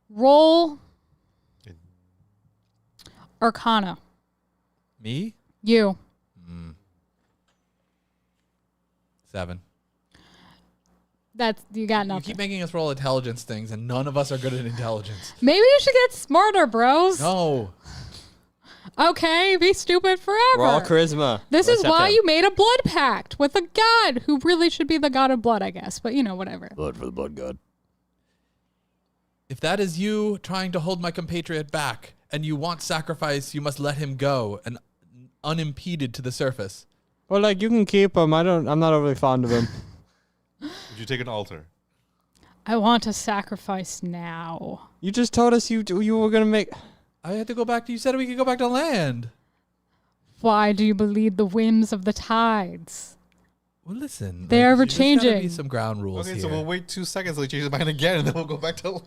Roll Arcana. Me? You. 7. You got You nothing. keep making us roll intelligence things, and none of us are good at intelligence. Maybe you should get smarter, bros. No. Okay, be stupid forever. Raw charisma. This is Except why him. you made a blood pact with a god who really should be the god of blood, I guess. But, whatever. Blood for the blood god. If that is you trying to hold my compatriot back, and you want sacrifice, you must let him go, and unimpeded to the surface. Well, you can keep him. I'm not overly fond of him. Would you take an altar? I want to sacrifice now. You just told us you were going to make... I had to go back to, you said we could go back to land. Why do you believe the whims of the tides? Well, listen. They're there's gotta be ever-changing. some ground rules Okay, here. so we'll wait 2 seconds till he changes his mind again, and then we'll go back to land.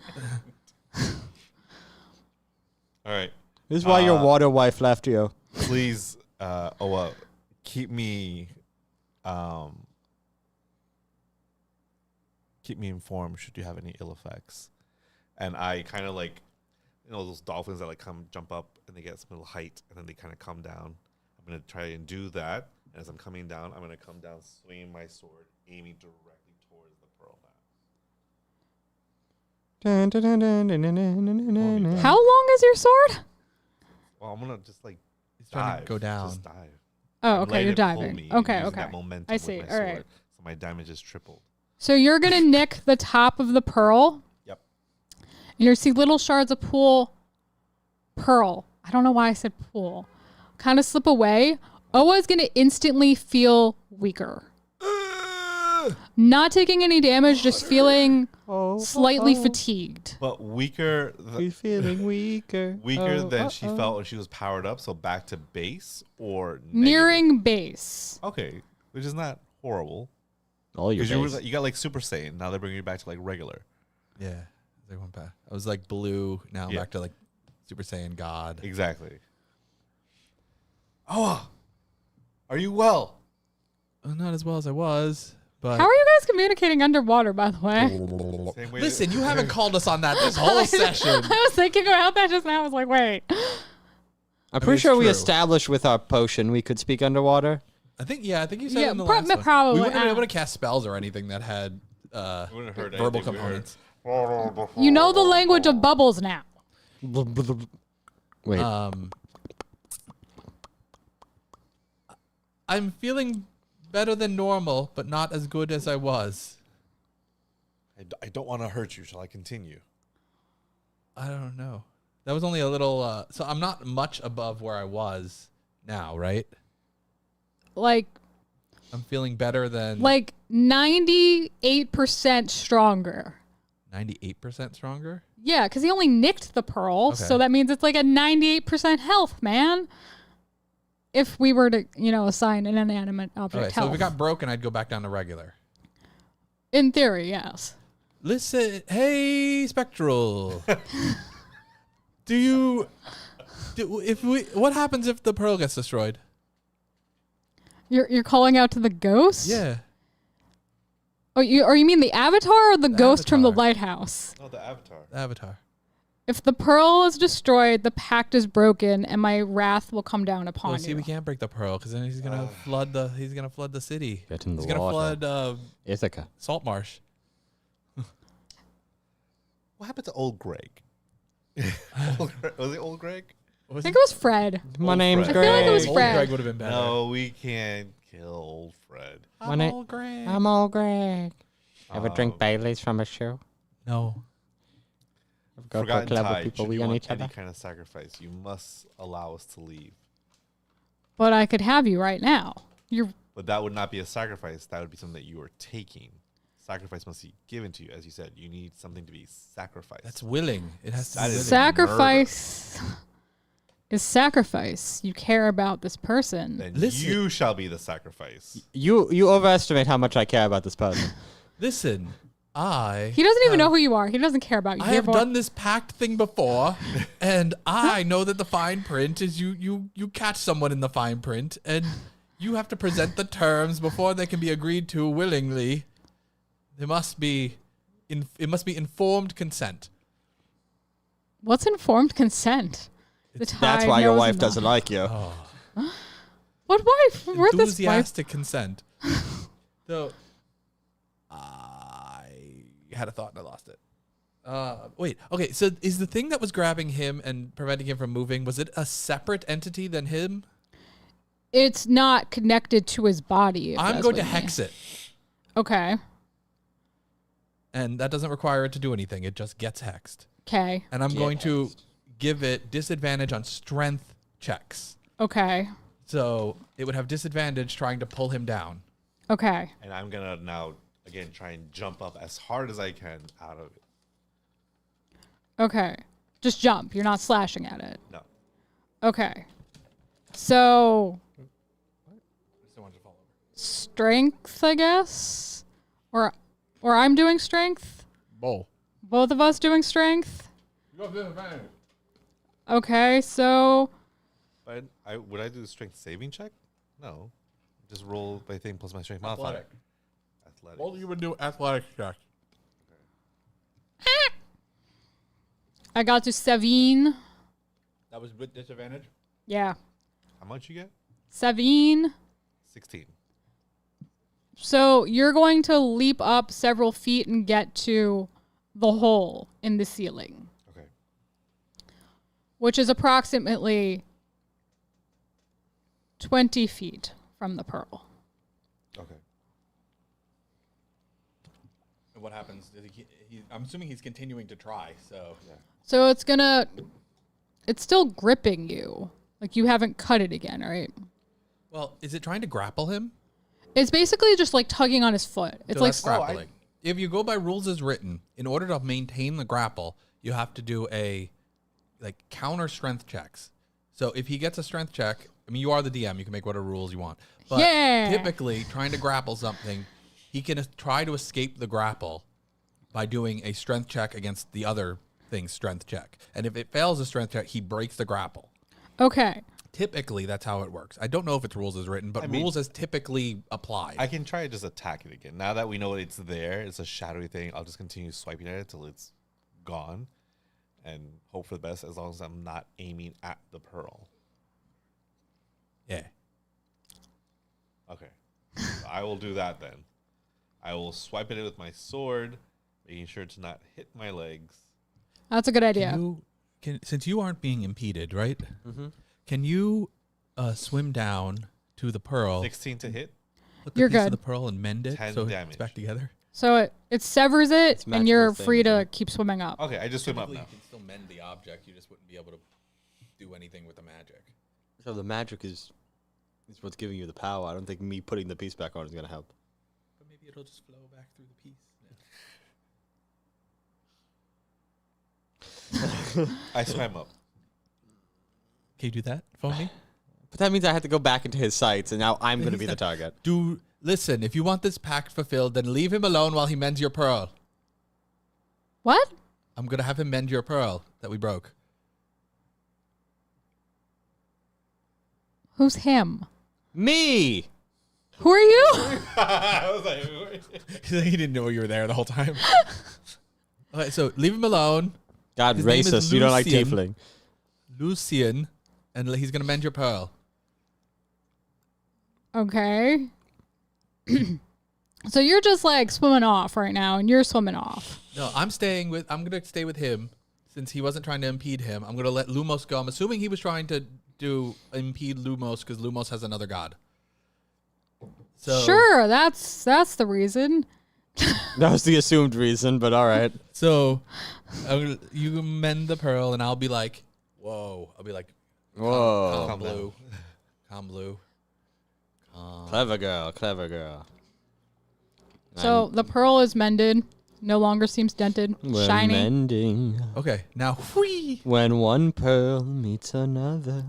All right. This is why your water wife left you. Please, keep me informed should you have any ill effects. And I kind of those dolphins that jump up and they get some little height and then they kind of come down. I'm going to try and do that. And as I'm coming down, I'm going to come down swinging my sword, aiming directly towards the pearl map. How long is your sword? Well, I'm going to just He's trying to go down. Just dive. Oh, And okay, let you're it pull diving. me Okay, using okay. that momentum I with see. my All right. sword. So my damage is tripled. So you're going to nick the top of the pearl. Yep. And you see little shards of pearl. I don't know why I said pool. Kind of slip away. Owa's going to instantly feel weaker. Not taking any damage, just feeling slightly fatigued. But weaker. He's feeling weaker. Than she felt when she was powered up, so back to base or negative? Nearing base. Okay, which is not horrible. All your Because base. you got Super Saiyan, now they're bringing you back to regular. Yeah. They went back. I was blue, now Yeah. back to Super Saiyan God. Exactly. Oh, are you well? Not as well as I was, but... How are you guys communicating underwater, by the way? Same way Listen, you haven't called us on that this whole session. I was thinking about that just now. I was like, wait. I'm pretty it's sure we true. established with our potion we could speak underwater. I think you said Yeah, it in the last one. probably. We wouldn't have been able to cast spells or anything that had wouldn't have heard verbal anything we heard. components. You know the language of bubbles now. Wait. I'm feeling better than normal, but not as good as I was. I don't want to hurt you. Shall I continue? I don't know. That was only a little. So I'm not much above where I was now, right? Like I'm feeling better than 98% stronger. 98% stronger. Yeah, because he only nicked the pearl, Okay. so that means it's like a 98% health, man. If we were to, assign an inanimate object Okay, so health. if it got broken, I'd go back down to regular. In theory, yes. Listen, hey, Spectral. What happens if the pearl gets destroyed? You're calling out to the ghost? Yeah. Oh, you mean the avatar or the ghost from the avatar. lighthouse? Oh, the avatar. Avatar. If the pearl is destroyed, the pact is broken, and my wrath will come down upon Oh, you. see, we can't break the pearl because then he's gonna flood the. He's gonna flood the city. Get in the He's gonna water. flood Ithaca. Salt Marsh. What happened to old Greg? Was it old Greg? I think it was Fred. My Old name's Fred. I feel like it was Greg. Old Fred. Greg would have been better. No, we can't kill old Fred. My name- Old Greg. I'm all Greg. Ever drink Um, Baileys from a shoe? No. Go for Forgotten clever Tide, people should we you on want each any other. kind of sacrifice, you must allow us to leave. But I could have you right now. But that would not be a sacrifice. That would be something that you are taking. Sacrifice must be given to you. As you said, you need something to be sacrificed. That's willing. It has to That be is willing. Sacrifice is sacrifice. You care about this person. Then Listen. you shall be the sacrifice. You overestimate how much I care about this person. Listen, He doesn't even know who you are. He doesn't care about you. I have done this pact thing before, and I know that the fine print is you catch someone in the fine print, and you have to present the terms before they can be agreed to willingly. There must be, it must be informed consent. What's informed consent? The That's tide why your knows wife not. doesn't like you. What wife? Where's this wife? Enthusiastic consent. So, I had a thought and I lost it. Wait. Okay. So, is the thing that was grabbing him and preventing him from moving, was it a separate entity than him? It's not connected to his body. if I'm that's going what to you mean. hex it, Okay. and that doesn't require it to do anything. It just gets hexed, Okay. and I'm going to give it disadvantage on strength checks. Okay. So it would have disadvantage trying to pull him down. Okay. And I'm going to now, again, try and jump up as hard as I can out of it. Okay. Just jump. You're not slashing at it. No. Okay. So strength, I guess, or I'm doing strength. Bowl. Both of us doing strength. Okay. So But would I do the strength saving check? No. Just roll by thing plus my strength modifier. Athletic. Both of you would do athletics check. I got to 7. That was with disadvantage. Yeah. How much you get? 7. 16. So you're going to leap up several feet and get to the hole in the ceiling, Okay. which is approximately 20 feet from the pearl. Okay. And what happens? I'm assuming he's continuing to try. So So it's still gripping you. Like you haven't cut it again, right? well, is it trying to grapple him? It's basically just like tugging on his foot. It's So like that's grappling. If you go by rules as written, in order to maintain the grapple, you have to do a counter strength checks. So if he gets a strength check, I mean, you are the DM, you can make whatever rules you want. But Yeah. typically, trying to grapple something, he can try to escape the grapple by doing a strength check against the other thing's strength check. And if it fails a strength check, he breaks the grapple. okay. Typically, that's how it works. I don't know if it's rules as written, but rules as typically applied. I can try to just attack it again. Now that we know it's there, it's a shadowy thing, I'll just continue swiping at it till it's gone and hope for the best as long as I'm not aiming at the pearl. yeah. Okay. So I will do that then. I will swipe at it with my sword, making sure to not hit my legs. That's a good idea. Since you aren't being impeded, right? Mm-hmm. Can you swim down to the pearl, 16 to hit. put the You're piece of good. the pearl and mend it 10 so damage. it's back together? So it severs it, It's and you're magical free things, to yeah. keep swimming up. Okay, I just swim up Technically, now. you can still mend the object. You just wouldn't be able to do anything with the magic. So the magic is what's giving you the power. I don't think me putting the piece back on is gonna help. But maybe it'll just flow back through the piece. I swam up. Can you do that for me? But that means I have to go back into his sights, and now I'm gonna be the target. Listen, if you want this pact fulfilled, then leave him alone while he mends your pearl. What? I'm going to have him mend your pearl that we broke. Who's him? Me. Who are you? I was like, He didn't know you were there the whole time. Okay, so leave him alone. God, His name is racist. You don't like Lucian. tiefling. Lucian, and he's going to mend your pearl. Okay. So you're just like swimming off right now, and you're swimming off. No, I'm going to stay with him since he wasn't trying to impede him. I'm going to let Lumos go. I'm assuming he was trying to impede Lumos because Lumos has another god. So, Sure, that's the reason. That was the assumed reason, but all right. So you mend the pearl, and I'll be like, whoa. I'll be like, Whoa. calm blue. Calm blue. Clever girl, clever girl. So the pearl is mended, no longer seems dented, We're shiny. mending. Okay, now, whee! When one pearl meets another.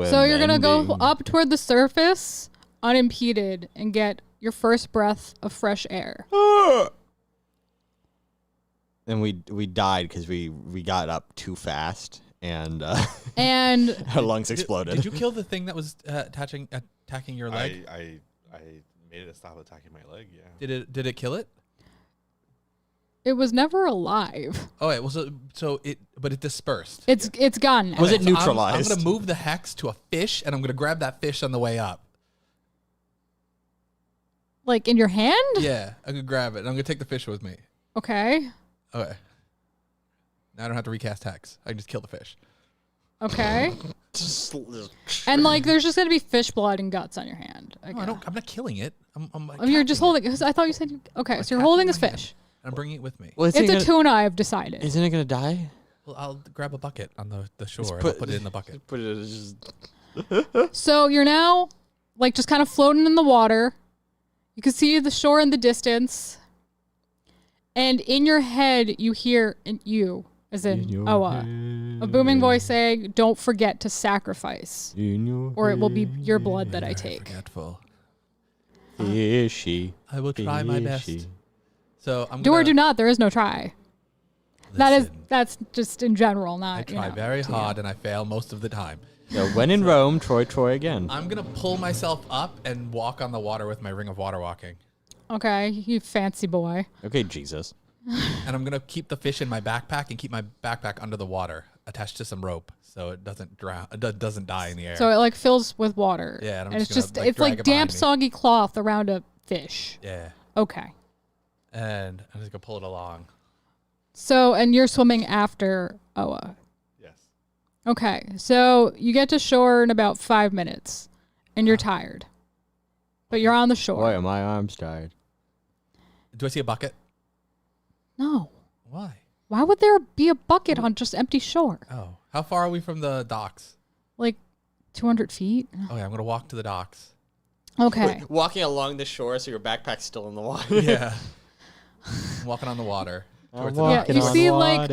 So you're gonna go up toward the surface, unimpeded, and get your first breath of fresh air. And we died because we got up too fast, and And our lungs exploded. Did you kill the thing that was attacking your leg? I made it stop attacking my leg. Yeah. Did it kill it? it was never alive. Oh, wait. Well, but it dispersed. It's gone now. Was it So neutralized? I'm gonna move the hex to a fish, and I'm gonna grab that fish on the way up. Like in your hand? Yeah, I'm gonna grab it. And I'm gonna take the fish with me. Okay. Okay. Now I don't have to recast hex. I can just kill the fish. Okay. And like there's just gonna be fish blood and guts on your hand. No, Okay. I'm not killing it. I'm Oh, you're just attacking holding. I thought you said. Okay, so you're attacking holding this my hand. fish. it. I'm bringing it with me. Well, It's a tuna. I've decided. Isn't it gonna die? Well, I'll grab a bucket on the shore and put- I'll put it in the bucket. Put it just. So you're now like just kind of floating in the water. You can see the shore in the distance. And in your head, you hear, as in Oa, a booming voice saying, "Don't forget to sacrifice, or it will be your blood that I take." Forgetful. Fishy. I will try my best. Fishy. So I'm Do gonna or do not. There is no try. listen, That's just in general, not. I try very hard and I fail most of the time. So when in Rome, Troy again. I'm gonna pull myself up and walk on the water with my ring of water walking, Okay, you fancy boy. Okay, Jesus. and I'm gonna keep the fish in my backpack and keep my backpack under the water, attached to some rope, so it doesn't drown. It doesn't die in the air. So it like fills with water. Yeah, and I'm and it's just just gonna, like, it's like drag it behind damp, me. soggy cloth around a fish. yeah, Okay. and I'm just gonna pull it along. So and you're swimming after Oa. Yes. Okay, so you get to shore in about 5 minutes, and you're tired, but you're on the shore. Boy, are my arms tired. Do I see a bucket? No, Why? why would there be a bucket on just empty shore? Oh, how far are we from the docks? Like 200 feet. Okay, I'm gonna walk to the docks. Okay. Walking along the shore, so your backpack's still in the water. Yeah, I'm walking on the water. Towards the Yeah, docks. you see like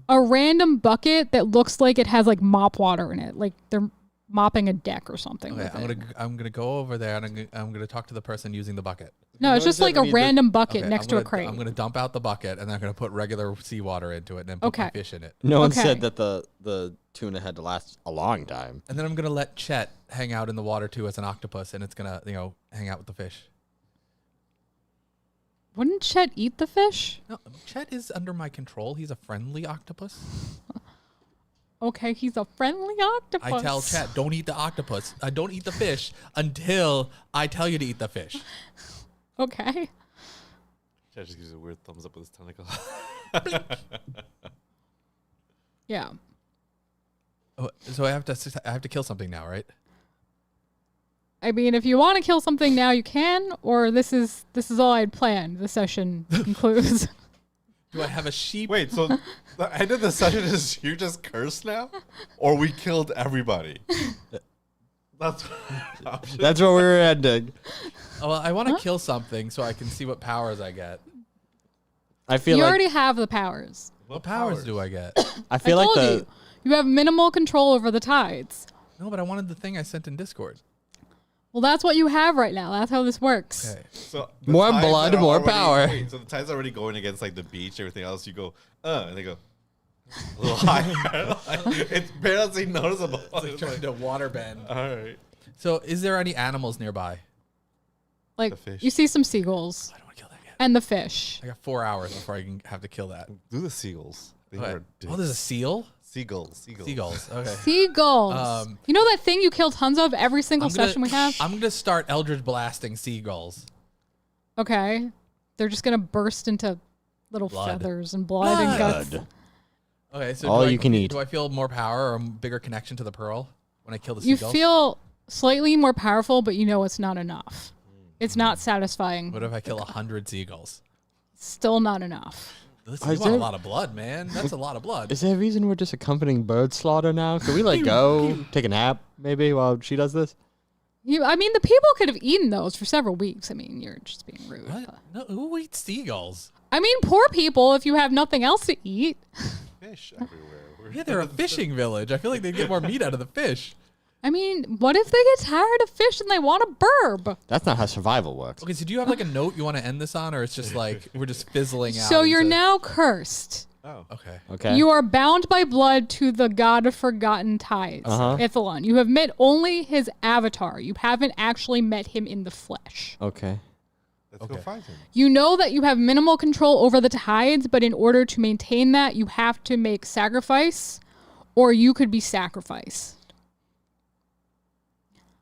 a random bucket that looks like it has like mop water in it, like they're mopping a deck or something. Okay, with it. I'm gonna go over there and I'm gonna talk to the person using the bucket. No, it's just like a random bucket Okay, next to a crate. I'm gonna dump out the bucket and then I'm gonna put regular seawater into it and then put my Okay. fish in it. No one Okay. said that the tuna had to last a long time. And then I'm gonna let Chet hang out in the water too as an octopus, and it's gonna hang out with the fish. Wouldn't Chet eat the fish? No, Chet is under my control. He's a friendly octopus. Okay, he's a friendly octopus. I tell Chet, don't eat the octopus. Don't eat the fish until I tell you to eat the fish. Okay. Chad just gives a weird thumbs up with his tentacle. Yeah. Oh, so I have to kill something now, right? I mean, if you want to kill something now, you can, or this is all I'd planned. The session concludes. Do I have a sheep? Wait, so the end of the session is you just cursed now? Or we killed everybody? That's That's what we were ending. Oh, well, I want to kill something so I can see what powers I get. I feel You like already have the powers. What powers do I get? I feel like told you have minimal control over the tides. No, but I wanted the thing I sent in Discord. Well, that's what you have right now. That's how this works. Okay. so the More tides blood, that are more already- power. Wait, so the tide's already going against like the beach, everything else. You go, and they go a little higher. It's barely noticeable. It's like trying to water bend. All right. So, is there any animals nearby? Like, The fish. you see some seagulls I don't want to kill that yet. and the fish. I got 4 hours before I can have to kill that. Do the seagulls. They Okay. are Oh, there's a dicks. seal? Seagulls. Seagulls. Okay. Seagulls. You know that thing you kill tons of every single session we have? I'm gonna start Eldritch blasting seagulls. Okay. They're just going to burst into little Blood. feathers and blood and guts. Blood. Okay, so All do you can eat. Do I feel more power or a bigger connection to the pearl when I kill the You seagulls? feel slightly more powerful, but you know it's not enough. It's not satisfying. What if I kill 100 seagulls? Still not enough. Listen, you Is want a there- lot of blood, man. That's a lot of blood. Is there a reason we're just accompanying bird slaughter now? Can we like go take a nap maybe while she does this? I mean, the people could have eaten those for several weeks. I mean, you're just being rude. What? but- No, who eats seagulls? I mean, poor people if you have nothing else to eat. Fish everywhere. Yeah, they're a fishing village. I feel like they'd get more meat out of the fish. I mean, what if they get tired of fish and they want a burb? That's not how survival works. Okay, so do you have like a note you want to end this on, or it's just like we're just fizzling out? So you're into- now cursed. Oh. Okay. Okay. You are bound by blood to the god of forgotten tides, Ithalon. You have met only his avatar. You haven't actually met him in the flesh. Okay. Let's go find him. You know that you have minimal control over the tides, but in order to maintain that, you have to make sacrifice, or you could be sacrificed.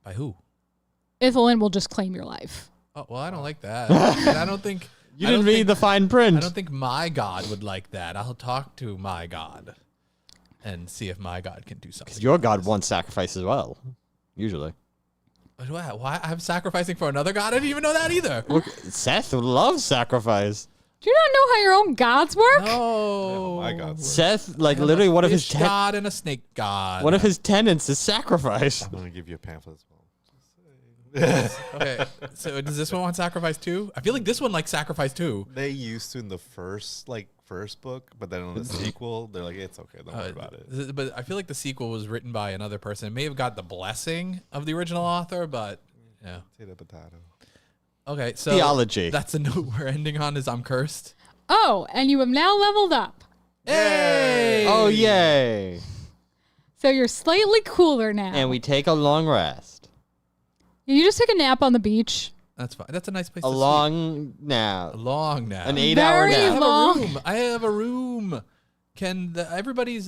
By who? Ithalon will just claim your life. Oh, well, I don't like that. And I don't think You I didn't don't read think- the fine print. I don't think my god would like that. I'll talk to my god and see if my god can do something. Because your god wants sacrifice as well. Usually. But why? I'm sacrificing for another god? I didn't even know that either. Look, Seth loves sacrifice. Do you not know how your own gods work? No. my god. Seth, like I have literally a one of his fish god and a snake god. one of his tenets is sacrifice. I'm gonna give you a pamphlet as well. Okay, so does this one want sacrifice too? I feel like this one likes sacrifice too. They used to in the first book, but then on the sequel, they're like, it's okay, don't worry about it. But I feel like the sequel was written by another person. It may have got the blessing of the original author, but yeah. Potato, potato. Okay, so Theology. That's the note we're ending on. Is I'm cursed. Oh, and you have now leveled up. Hey! Oh yay! So you're slightly cooler now. And we take a long rest. You just take a nap on the beach. That's fine. That's a nice place. A to long sleep. nap. A long nap. An 8-hour Very I nap. have long. a room. I have a room. Can everybody's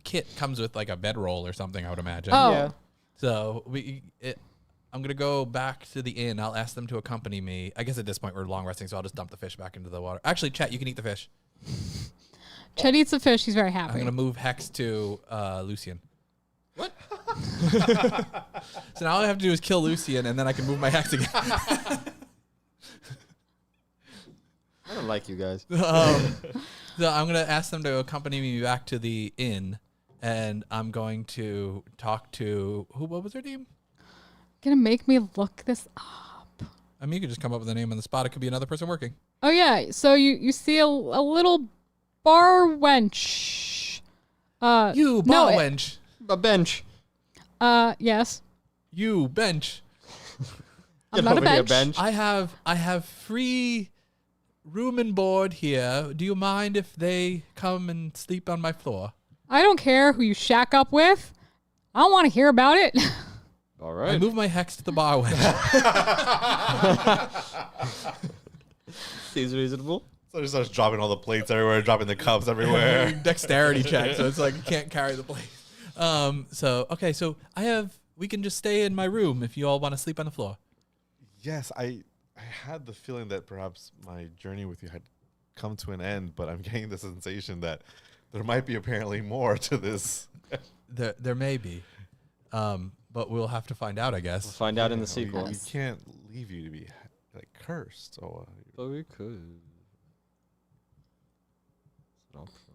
kit comes with like a bedroll or something? I would imagine. Oh. Yeah. So I'm gonna go back to the inn. I'll ask them to accompany me. I guess at this point we're long resting, so I'll just dump the fish back into the water. Actually, Chet, you can eat the fish. Chet eats the fish. He's very I'm happy. gonna move Hex to Lucian. What? So now all I have to do is kill Lucian, and then I can move my Hex again. I don't like you guys. So I'm gonna ask them to accompany me back to the inn, and I'm going to talk to who? What was her name? Gonna make me look this up. I mean, you could just come up with a name on the spot. It could be another person working. Oh yeah. So you see a little bar wench. You no, bar it- wench. A bench. Yes. You bench. I'm Get not a over here, bench. I have free room and board here. Do you mind if they come and sleep on my floor? I don't care who you shack up with. I don't want to hear about it. All I right. move my Hex to the bar wench. Seems reasonable. So he starts dropping all the plates everywhere, dropping the cups everywhere. Dexterity check, so it's like you can't carry the plate. So we can just stay in my room if you all want to sleep on the floor. Yes, I had the feeling that perhaps my journey with you had come to an end, but I'm getting the sensation that there might be apparently more to this. There may be. but we'll have to find out, I guess. We'll find out in the We sequel. Yes. can't leave you to be like cursed. So But we could.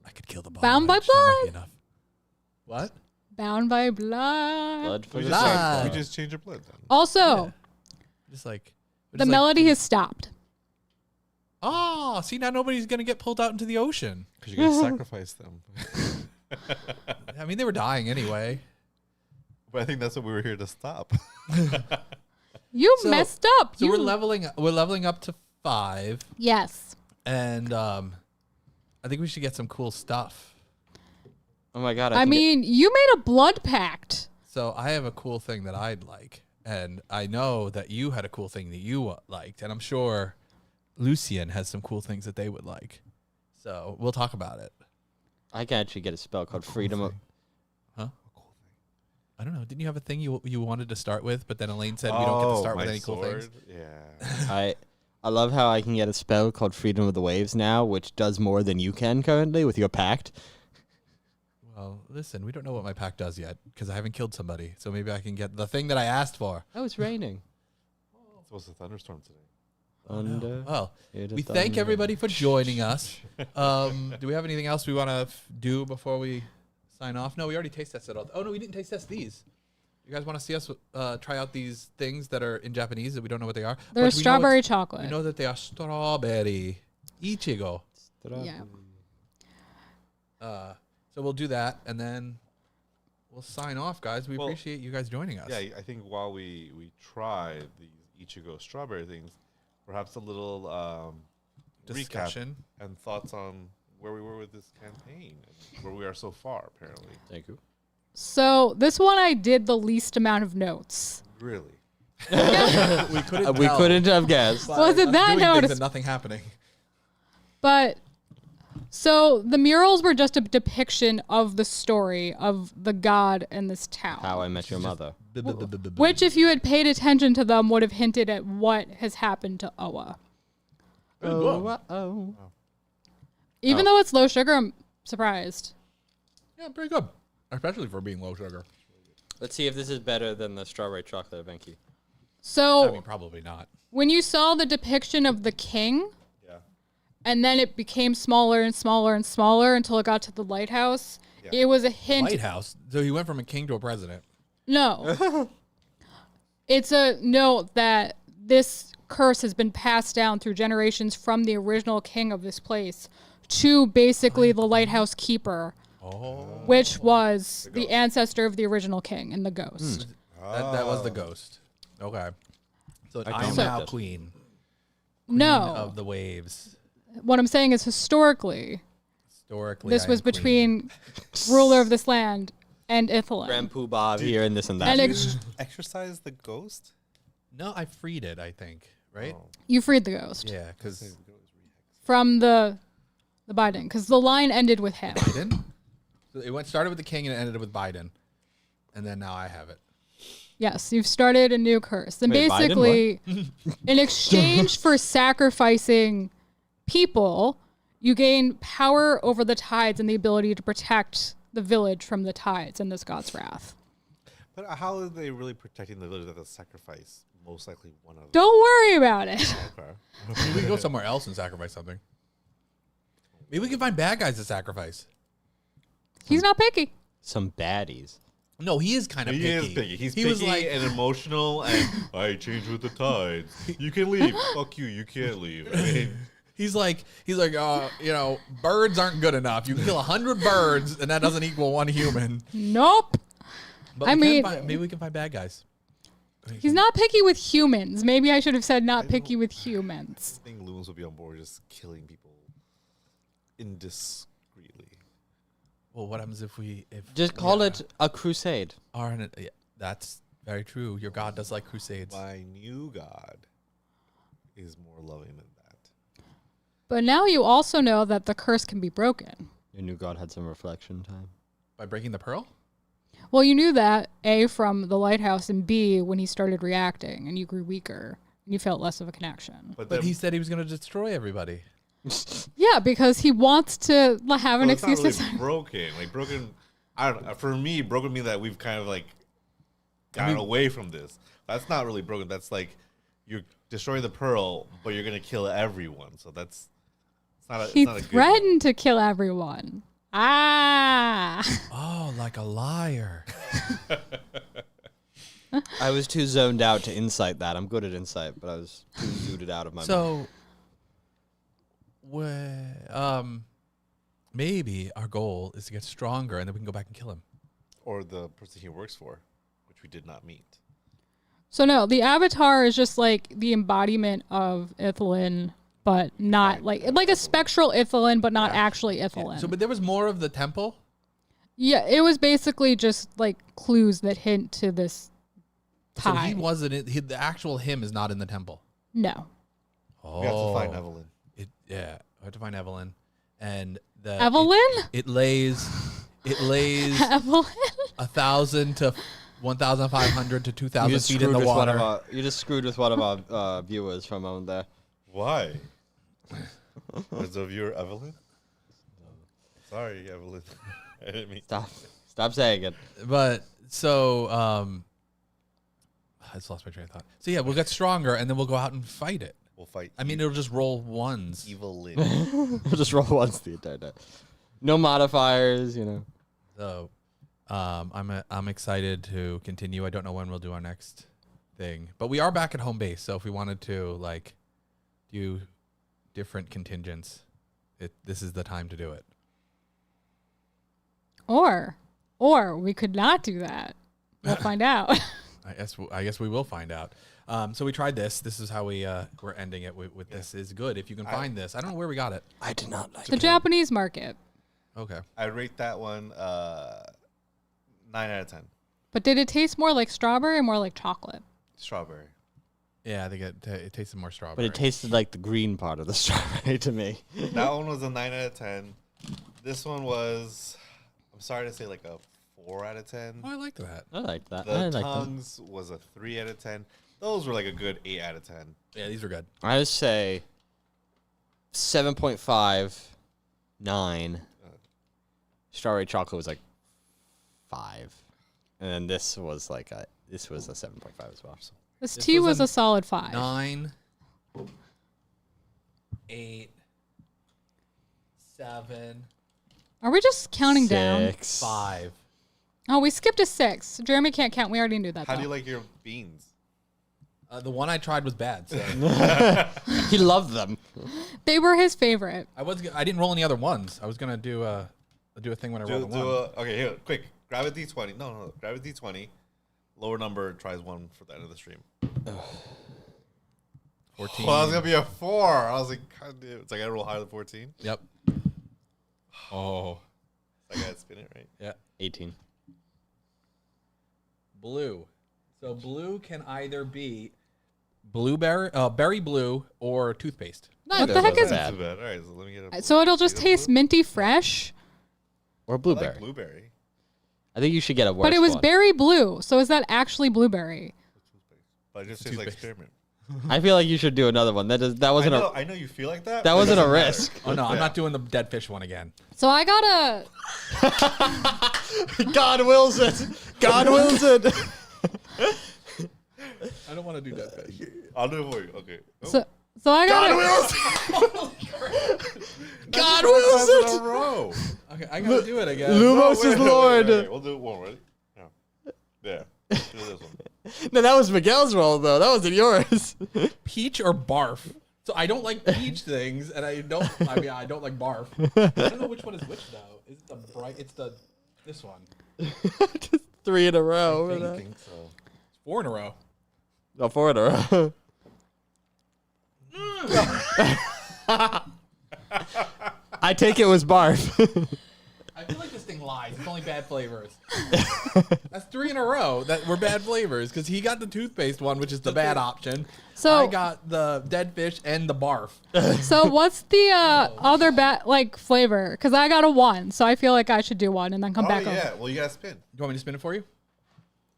I could kill the bomb. Bound by That might be blood. enough. What? Bound by blood. Blood for we the just, blood. we just change your blood then. Also, Yeah. Just like the melody has stopped. Oh, see now nobody's gonna get pulled out into the ocean. Because you're gonna sacrifice them. I mean, they were dying anyway. But I think that's what we were here to stop. You So- messed up. So you we're leveling. We're leveling up to 5, Yes. and I think we should get some cool stuff. Oh my god! I mean, you made a blood pact. So I have a cool thing that I'd like, and I know that you had a cool thing that you liked, and I'm sure Lucian has some cool things that they would like. So we'll talk about it. I can actually get a spell called Freedom of. Huh? I don't know. Didn't you have a thing you wanted to start with, but then Elaine said we don't get to start with my any cool things? sword? Yeah. I love how I can get a spell called Freedom of the Waves now, which does more than you can currently with your pact. Well, listen, we don't know what my pack does yet because I haven't killed somebody. So maybe I can get the thing that I asked for. Oh, it's raining. It's supposed to thunderstorm today. Thunder. Well, It we is thank thunder. everybody for joining us. Do we have anything else we want to do before we sign off? No, we already taste tested all. Oh no, we didn't taste test these. You guys want to see us try out these things that are in Japanese that we don't know what they are? They're But we know strawberry it's- chocolate. We know that they are strawberry ichigo. Yeah. So we'll do that, and then we'll sign off, guys. We Well, appreciate you guys joining us. Yeah, I think while we try these Ichigo strawberry things, perhaps a little Discussion. recap and thoughts on where we were with this campaign and where we are so far, apparently. Thank you. So this one I did the least amount of notes. Really? we couldn't. We tell couldn't have guessed. by Was it us that doing things notice- and nothing happening? But so the murals were just a depiction of the story of the god and this town. How I Met Your Mother. Which, if you had paid attention to them, would have hinted at what has happened to Oa. Oh. Even though it's low sugar, I'm surprised. Yeah, pretty good, especially for being low sugar. Let's see if this is better than the strawberry chocolate, Venki. So I mean, probably not. when you saw the depiction of the king, Yeah. and then it became smaller and smaller and smaller until it got to the lighthouse, Yeah. it was a hint. Lighthouse. So he went from a king to a president. No. It's a note that this curse has been passed down through generations from the original king of this place to basically the lighthouse keeper, which was the ancestor of the original king and the ghost. That was the ghost. Okay. So I am don't now like this. queen No. of the waves. What I'm saying is historically, Historically, this I was am queen. between ruler of this land and Ithalan. Grand Poobah here and this and that. And Did ex- you exercise the ghost? No, I freed it. I think. Right. Oh. you freed the ghost Yeah, because from the Biden, because the line ended with him. Biden. So it started with the king and it ended with Biden, and then now I have it. Yes, you've started a new curse. And Wait, Biden? basically, in exchange for sacrificing people, you gain power over the tides and the ability to protect the village from the tides and this god's wrath. But how are they really protecting the village that they sacrifice? Most likely one of them. Don't worry about it. Okay. Maybe we can go somewhere else and sacrifice something. Maybe we can find bad guys to sacrifice. He's not picky. Some baddies. No, he is kind of He picky. is picky. He's he picky was like, and emotional, and I change with the tides. You can leave. Fuck you. You can't leave. I mean, he's like, birds aren't good enough. You can kill 100 birds, and that doesn't equal one human. Nope. But I mean- maybe we can find bad guys. He's not picky with humans. Maybe I should have said not picky with humans. I think Loons will be on board just killing people indiscreetly. Well, what happens if Just call it a crusade. are in it? Yeah, that's very true. Your god does like crusades. My new god is more loving than that. But now you also know that the curse can be broken. Your new god had some reflection time. By breaking the pearl? Well, you knew that, A, from the lighthouse, and B, when he started reacting and you grew weaker and you felt less of a connection. But then, he said he was going to destroy everybody. Yeah, because he wants to have an it's not excuse really to broken. Like broken, I don't know. For me, broken means that we've kind of like gotten away from this. That's not really broken. That's like you're destroying the pearl, but you're gonna kill everyone. So that's it's not a. He it's not a threatened to kill everyone. Ah. Oh, like a liar. I was too zoned out to insight that. I'm good at insight, but I was too zooted out of my mind. So, maybe our goal is to get stronger, and then we can go back and kill him. Or the person he works for, which we did not meet. So no, the avatar is just like the embodiment of Ithalin, but not like a spectral Ithalin, but not actually Ithalin. So, but there was more of the temple. Yeah, it was basically just like clues that hint to this So tie. he wasn't. The actual him is not in the temple. No. Oh, We have to find Evelyn. Yeah, we have to find Evelyn, and the Evelyn? It lays Evelyn? 1,000 to 1,500 to 2,000 feet in the water. You just screwed with one of our viewers for a moment there. Why? Was of your Evelyn? Sorry, Evelyn. I didn't mean. Stop saying it. But so I just lost my train of thought. So yeah, we'll get stronger, and then we'll go out and fight it. We'll fight. I mean, it'll just roll ones. Evelyn. We'll just roll once the entire day. No modifiers, you know. So I'm excited to continue. I don't know when we'll do our next thing, but we are back at home base. So if we wanted to like do different contingents, this is the time to do it. Or we could not do that. We'll find out. I guess we will find out. So we tried this. This is how we're ending it with this is good. If you can find this. I don't know where we got it. I did not like The Japanese market. Okay. I'd rate that one 9 out of 10. But did it taste more like strawberry or more like chocolate? Strawberry. Yeah, I think it tasted more strawberry. But it tasted like the green part of the strawberry to me. That one was a 9 out of 10. This one was, I'm sorry to say, like a 4 out of 10. Oh, I like that. I like that. The tongues was a 3 out of 10. Those were like a good 8 out of 10. Yeah, these are good. I would say 7.5, 9. Strawberry chocolate was like 5. And then this was like a 7.5 as well. So. This This tea was was a solid 5. 9, 8, 7, Are we just counting down? 6. 5. Oh, we skipped a 6. Jeremy can't count. We already knew that. How though. do you like your beans? The one I tried was bad. So He loved them. They were his favorite. I didn't roll any other ones. I was gonna do a thing when I rolled a one. Okay, here, quick. Grab a D20. No. Grab a D20. Lower number tries 1 for the end of the stream. 14. Well, it's going to be a 4. I was like, God damn. It's like I roll higher than 14. Yep. Oh. I got to spin it, right? Yeah. 18. Blue. So blue can either be blueberry, berry blue, or toothpaste. What the heck is Not too bad. All right, so let me get a So it'll just Is it taste blue? minty fresh, Or I blueberry. like blueberry. I think you should get a worse but it was one. berry blue. So is that actually blueberry? But it just tastes like Toothpaste. spearmint. I feel like you should do another one. That wasn't I know you feel like that. that but it wasn't a doesn't matter. risk. Oh no, I'm Yeah. not doing the dead fish one again. So I got a. God wills it. God wills it. I don't want to do dead fish. I'll do it for you. Okay. Oh. So I got. God That's wills in it. a row. Okay, I gotta do it again. Lumos Wait, is Lord. okay, we'll do it one, ready? Yeah. Do this one. No, that was Miguel's roll though. That wasn't yours. Peach or barf? So I don't like peach things, and I don't like barf. I don't know which one is which though. Is it the bright? It's this one. Just 3 in a row. I think so. It's 4 in a row. No, 4 in a row. I take it was barf. I feel like this thing lies. It's only bad flavors. That's 3 in a row that were bad flavors because he got the toothpaste one, which is the bad option. So- I got the dead fish and the barf. So what's the other flavor? Because I got a 1, so I feel like I should do 1 and then come back yeah. over. Well, you gotta spin. Do you want me to spin it for you? Do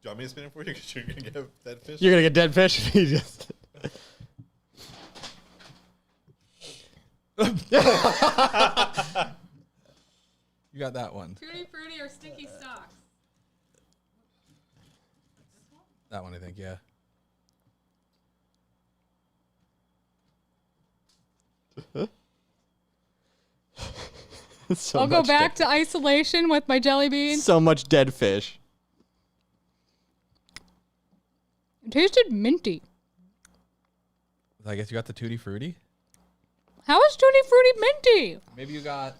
you want me to spin it for you? Because you're gonna get that fish. You're gonna get dead fish if you just. You got that one. Tutti frutti or sticky stocks? That one, I think, yeah. So I'll go much back to isolation with my jelly beans. So much dead fish. It tasted minty. I guess you got the Tutti Frutti. How is Tutti Frutti minty? Maybe you got,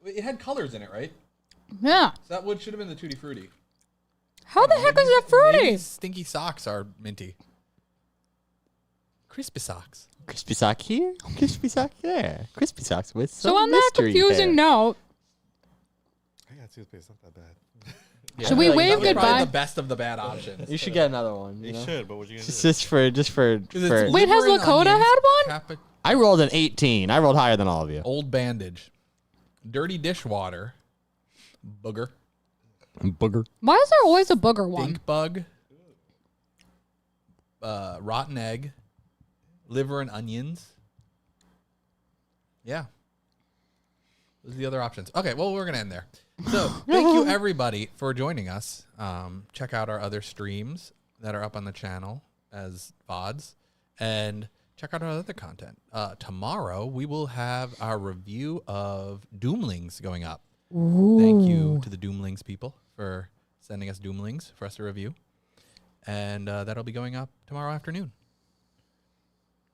it had colors in it, right? Yeah. So that would should have been the Tutti Frutti. How the heck is that fruity? Maybe stinky socks are minty. Crispy socks. Crispy sock here, crispy sock there. Crispy socks with some So on that mystery confusing there. note, I got toothpaste. Not that bad. Yeah. Should we That wave was probably goodbye? the best of the bad options. You should get another one. You know? should, but what you gonna do? Just for. Is it Wait, has liver and Lakota onions, had one? I rolled an 18. I rolled higher than all of you. Old bandage. Dirty dishwater. Booger. Booger. Why is there always a booger one? Stink bug. Rotten egg. Liver and onions. Yeah. Those are the other options. Okay, well, we're going to end there. So, thank you, everybody, for joining us. Check out our other streams that are up on the channel as VODs. And check out our other content. Tomorrow, we will have our review of Doomlings going up. Ooh. Thank you to the Doomlings people for sending us Doomlings for us to review. And that'll be going up tomorrow afternoon.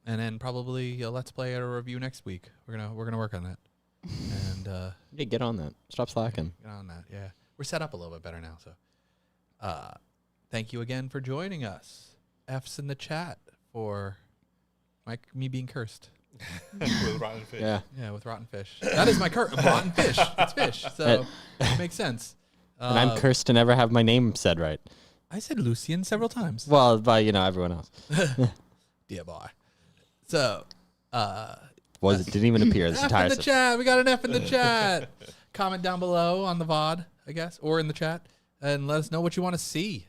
And then probably a Let's Play or a review next week. We're gonna work on that. And Yeah, get on that. Stop slacking. get on that. Yeah, we're set up a little bit better now. So, thank you again for joining us. F's in the chat for me being cursed. With rotten fish. Yeah. Yeah, with rotten fish. That is my curse. Rotten fish. It's fish. So it makes sense. And I'm cursed to never have my name said right. I said Lucian several times. Well, by everyone else. Dear boy. So, It didn't even appear this F entire in the session. chat. We got an F in the chat. Comment down below on the VOD, I guess, or in the chat, and let us know what you want to see.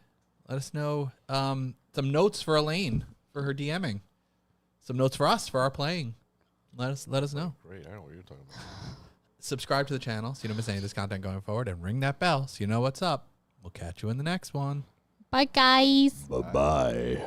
Let us know some notes for Elaine for her DMing, some notes for us for our playing. Let us know. Great. I know what you're talking about. Subscribe to the channel so you don't miss any of this content going forward, and ring that bell so you know what's up. We'll catch you in the next one. Bye, guys. Bye-bye.